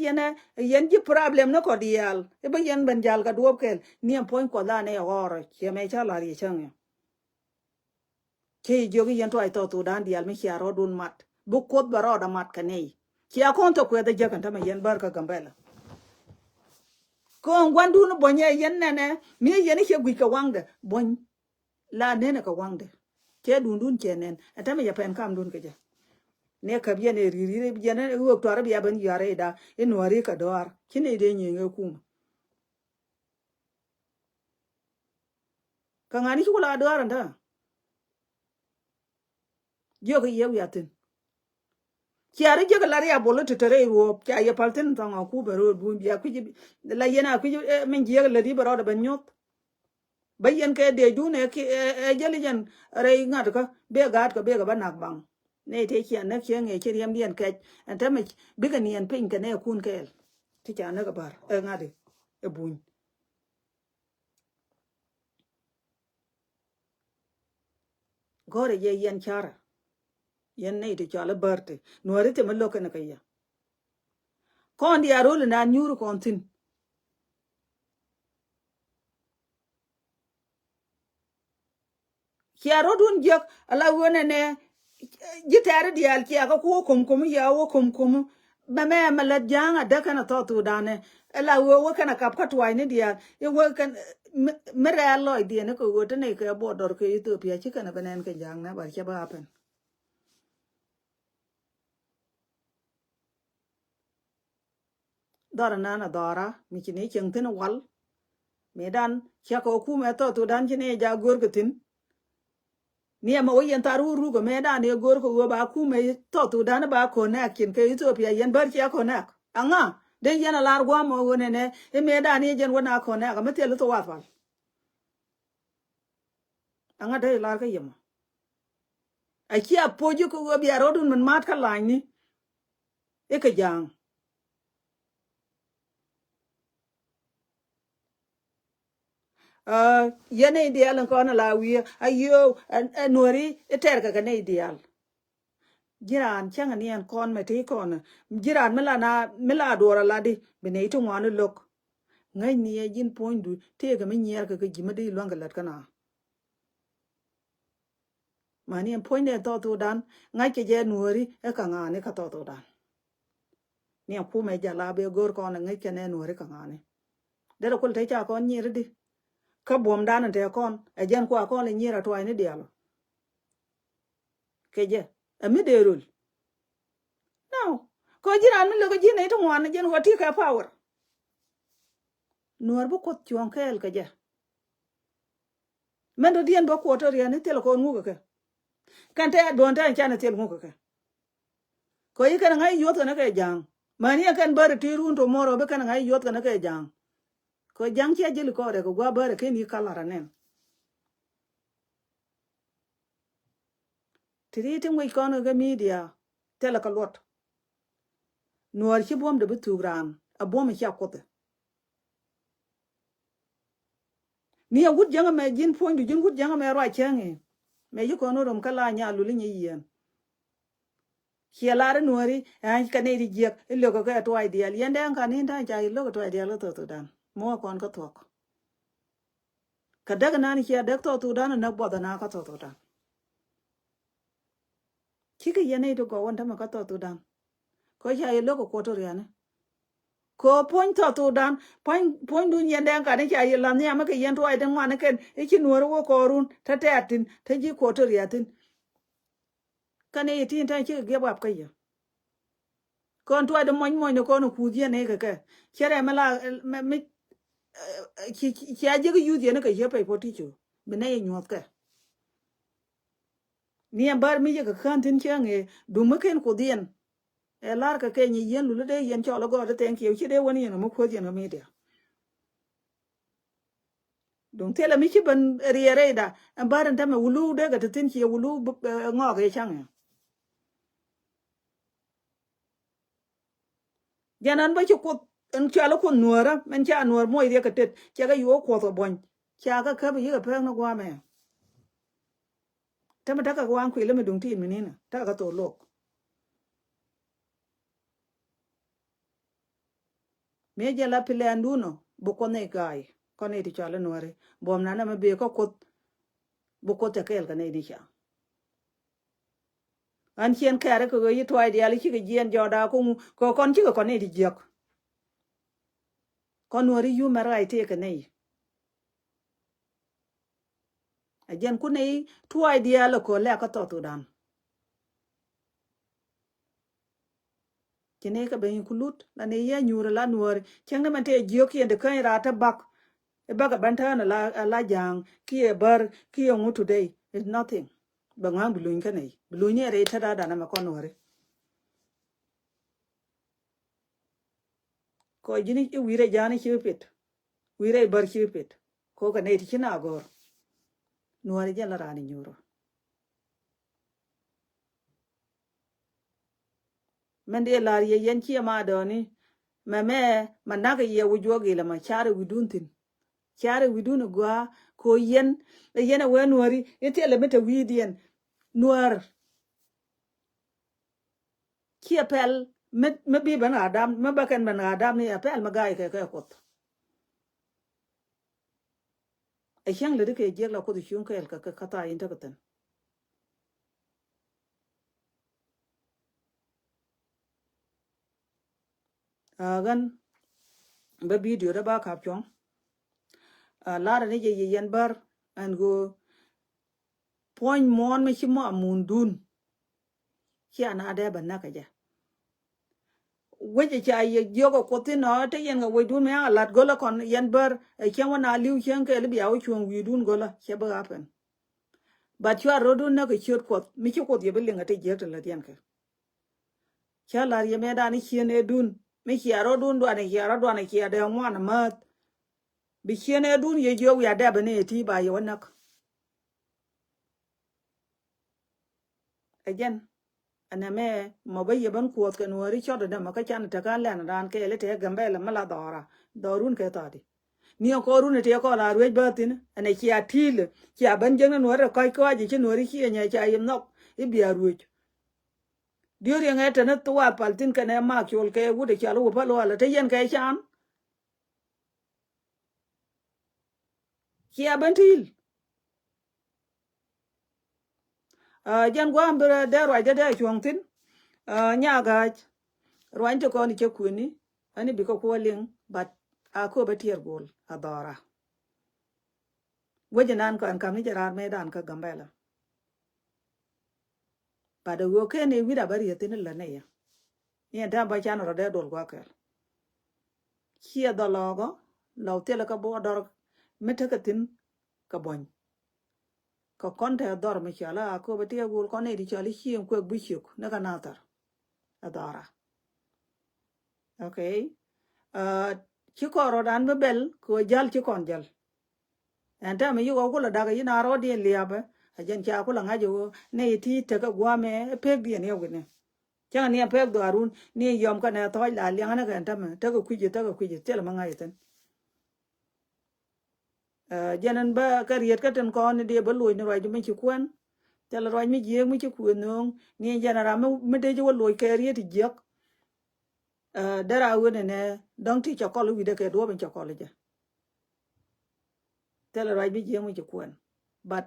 A: yen ji problem no ko dial e ba yen ban jal ka duop kel ni en point ko la ne oro che me cha la ri chang che jogi yen to ai to dan dial me cha ro dun mat bu ko ba ro da mat ka nei kia kon to ko da jagan ta me yen bar ka gambela ko gwandu no bonye yen nene mi yen che gwi ka wangde bon la nene ka wangde ke dun chenen ata me ya pen kam dun ke je ne ka bien e riri bien e wo to arabia ban yare da e nuari ka dor kine de nyi kuma ka ngani ku la dor nda yo ga yew yatin kiare je la ya bolo to tere wo kya ye palten ta ku bero bu biya ku la yena ku men je la di bero da ban nyot bayen ke de du ne ki e jeli jen re ngat ka be gat ka be ga banak bang ne te kian na kien nge ki yam dien ke anta me biga nien pin ke ne kun kel ti cha na ga bar e ngade e bun gore ye yen chara yen ne te cha la barte no re te me lo ke na ka ya kon di arol na nyuru kon tin kiaro dun jek ala wona ne jitere dial ki aka ko kom ya wo kom ba me mala janga da kana to tu dane ala wo kana kap ka twai ne dial ye wo kan mere allo di ne ko wo ne ka bo dor ke Ethiopia chi kana banen ke jang na bar ke ba pen dora na dora mi chi ne cheng tin wal medan cha ko ku me to tu dan chi ne ja gor gatin ni ma wo yen taru ru go me da ne gor ko ba ku me to tu dan ba ko na kin ke Ethiopia yen bar chi ko na anga de yen lar gwa mo wone ne e me da ni jen wona ko na ga me te to wa fal anga de lar ka yema a ki a poju ko go bi arodun man mat ka lan ni e ka jang yene ideal ko na la wi ayo nori e ter ka ne ideal jiran changa ni an kon me te kon jiran mela dora la di bene to ngwan lok ngai ni e jin pondu te ga me nyer ka jima de longa lat kana mani en ponde to dan ngai ke je nori e ka ngane ka to dan ni ku me jala be gor kon ngai ke ne nori ka ngane de ko te cha kon nyer di ka bom dan te kon e jen ko kon le nyera to ni dialo ke je e mi de rul no ko jiran mi le ko jine to ngwan jen ko ti ka power nuor bu ko tion kel ka je men do dien bo ko to ria ni tel ko ngu ka kan te don ta cha na tel ngu ka ko yi kan ngai yot na ka jang mani kan bar ti run to moro be kan ngai yot na ka jang ko jang che jil ko re ko gwa bar ke ni kala ranen tri ti ngui ko no ga media tel ka lot nuor chi bom de bu tu ran a bom cha ko te ni a gut jang me jin pon du jin gut jang me ro chenge me yi ko no rom kala nya lu li ni yen kielare nuori an kane di jek ilo ko ka to ideal yende kan ni ta ja ilo ko to ideal to dan mo kon ko tok ka daga nan ki adak to dan na boda na ka to dan kike yene to go wonta ma ka to dan ko ja ilo ko to riane ko pon to dan pon dun yende kan ni ja ilo ni ama ke yen to ide ngwane ken e ki nuoro wo ko run ta te atin ta ji ko to riatin kane yitin ta ki ge bab ka yo kon to ide mon mon ko no ku je ne ka chere mala me ki aje ga yudi ne ka je pa poti chu bene ye nyot ka ni bar mi je ka kan tin change du ma ken ko dien e lar ka ke ni yen lu de yen cho lo go de ten ki chi de woni ne mo ko je no media don tela mi chi ban riere da bar ta me wulu de ga tin ki wulu ngo ga change janan ba chi ko en cha lo ko nuora men cha nuor mo ide ka tet cha ga yo ko to bon cha ka bi ga pe no gwa me ta ma ta ka wan ku le me dun tin menina ta ka to lok me jala pile anduno bu ko ne gai ko ne ti chala nuore bom na me be ko bu ko te kel ka ne di cha an chien kare ko yi twai di ali chi ke jien joda ko kon chi ko ne di jek ko nuore yu mara ite ka ne a jen ku ne twai di ala ko le ka to dan kene ka ben kulut la ne ya nyura la nuor chang na man te jio ki de kan ra ta bak e baka banta na la jang ki e bar ki e ngu today is nothing ba ngam buluin ka nei buluin re ta da na ma kon wore ko jini e wire jani chi pit wire bar chi pit ko ka nei ti na gor nuor ja la rani nyuro men de la ye yen chi ma do ni me manaka ye wujogi la ma chare widuntin chare widun gwa ko yen le yen we nuori ite le meta widien nuor ki apel me bi ban adam me baken ban adam ni apel magai ke kot e hyang le ke je la ko du hyung ke ka ta yin ta katan gan ba video da ba ka pyong la ra ni je yen bar an go point mon me chi mo amundun ki ana da ban na ka ja weje cha ye jogo koti no te yen ga wedun me alat gola kon yen bar e chen wana liu chen ke le biawo chuon widun gola che ba happen but you are rodun na ke chot kot mi chi kot ye belinga te je la tien ke cha la ye me da ni chen e dun mi chi aro dun do ne chi aro do ne chi de ngwan ma bi chen e dun ye jo ya da bene ti ba ye wanak again aname mo ba ye ban kot ke no ri chot da ma ka chan ta ka lan ran ke le te gambe la mala dora dorun ke ta di ni ko rune te ko la rwe batin ane ki atile ki aban jeng no re kai ko aji no ri ki nya cha yim nok i bi arwe diori ngete na tuwa paltin kane ma kyol ke wude cha lu pa lo ala te yen ke chan ki aban til jan gwa mbere de ro de chongtin nya ga rwan to ko ni ke kuni ani bi ko ko ling bat a ko ba tier gol adora wejenan ko an kam ni jarar me dan ka gambela pada wo ke ne wida bari yetin la ne ya ni da ba chan ro de dol gwa ke kia da logo law tele ka bo dor metakatin ka bon ka konte dor me chala ko beti gul kone di chali hiem ko buchuk na ka natar adara okay chi koro dan be bel ko jal chi kon jal anta me yugo ko la daga ina ro di liabe ajen cha ko la ngajo ne ti te ka gwa me pek di ne yogene cha ne pek do arun ni yom ka na to la liang na ka anta me te ko kuje tele ma ngai ten janan ba ka riet ka ten kon de ba loy ne roi me chi kwen tel roi me je me chi kwen no ni janara me de jo loy ka riet jek dara wone ne dong ti cha ko lu de ke do ben cha ko le ja tel roi me je me chi kwen but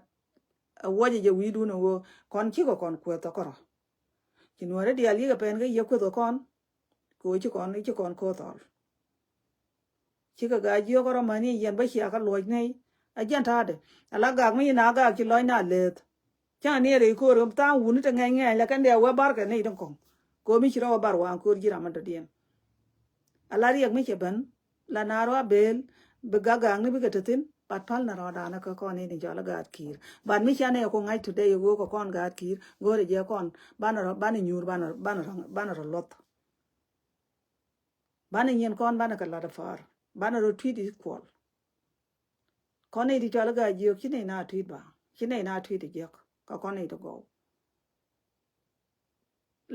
A: woje je wi du no wo kon chi ko kon kwe to ko chi no re dia li ga pen ga ye ko to kon ko chi kon ko to chi ka ga ji ko ma ni yen ba chi ka loy nei ajan ta de ala ga mi na ga chi loy na let cha ne re ko rum ta wu ni te ngai ngai la kan de wa bar ka nei dong kong ko mi chiro bar wa ko ji ra ma de dien ala ri ak mi che ban la na ro bel be ga ga ni be ga tin pat pal na ro da na ko ni ni ja la ga kir ban mi cha ne ko ngai today go ko kon ga kir go re je kon ban nyur ban ro lot ban yen kon ban ka la da far ban ro twi di kwol kon ni di ja la ga ji ki ne na twi ba ki ne na twi di je ka kon ni to go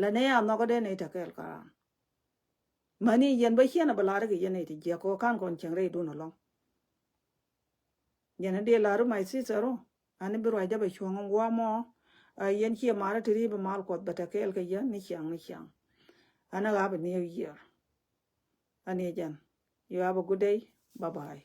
A: la ne ya no ko de ne ta kel ka mani yen ba hiena ba la ga yen ne ti je ko kan kon cheng re du no long yen de la ru mai si zero ani bi ro ja ba chuang ngwa mo yen hi ma ra tri ba mal ko ba ta kel ka yen ni chang ana ga ba ne year ani jan you have a good day bye bye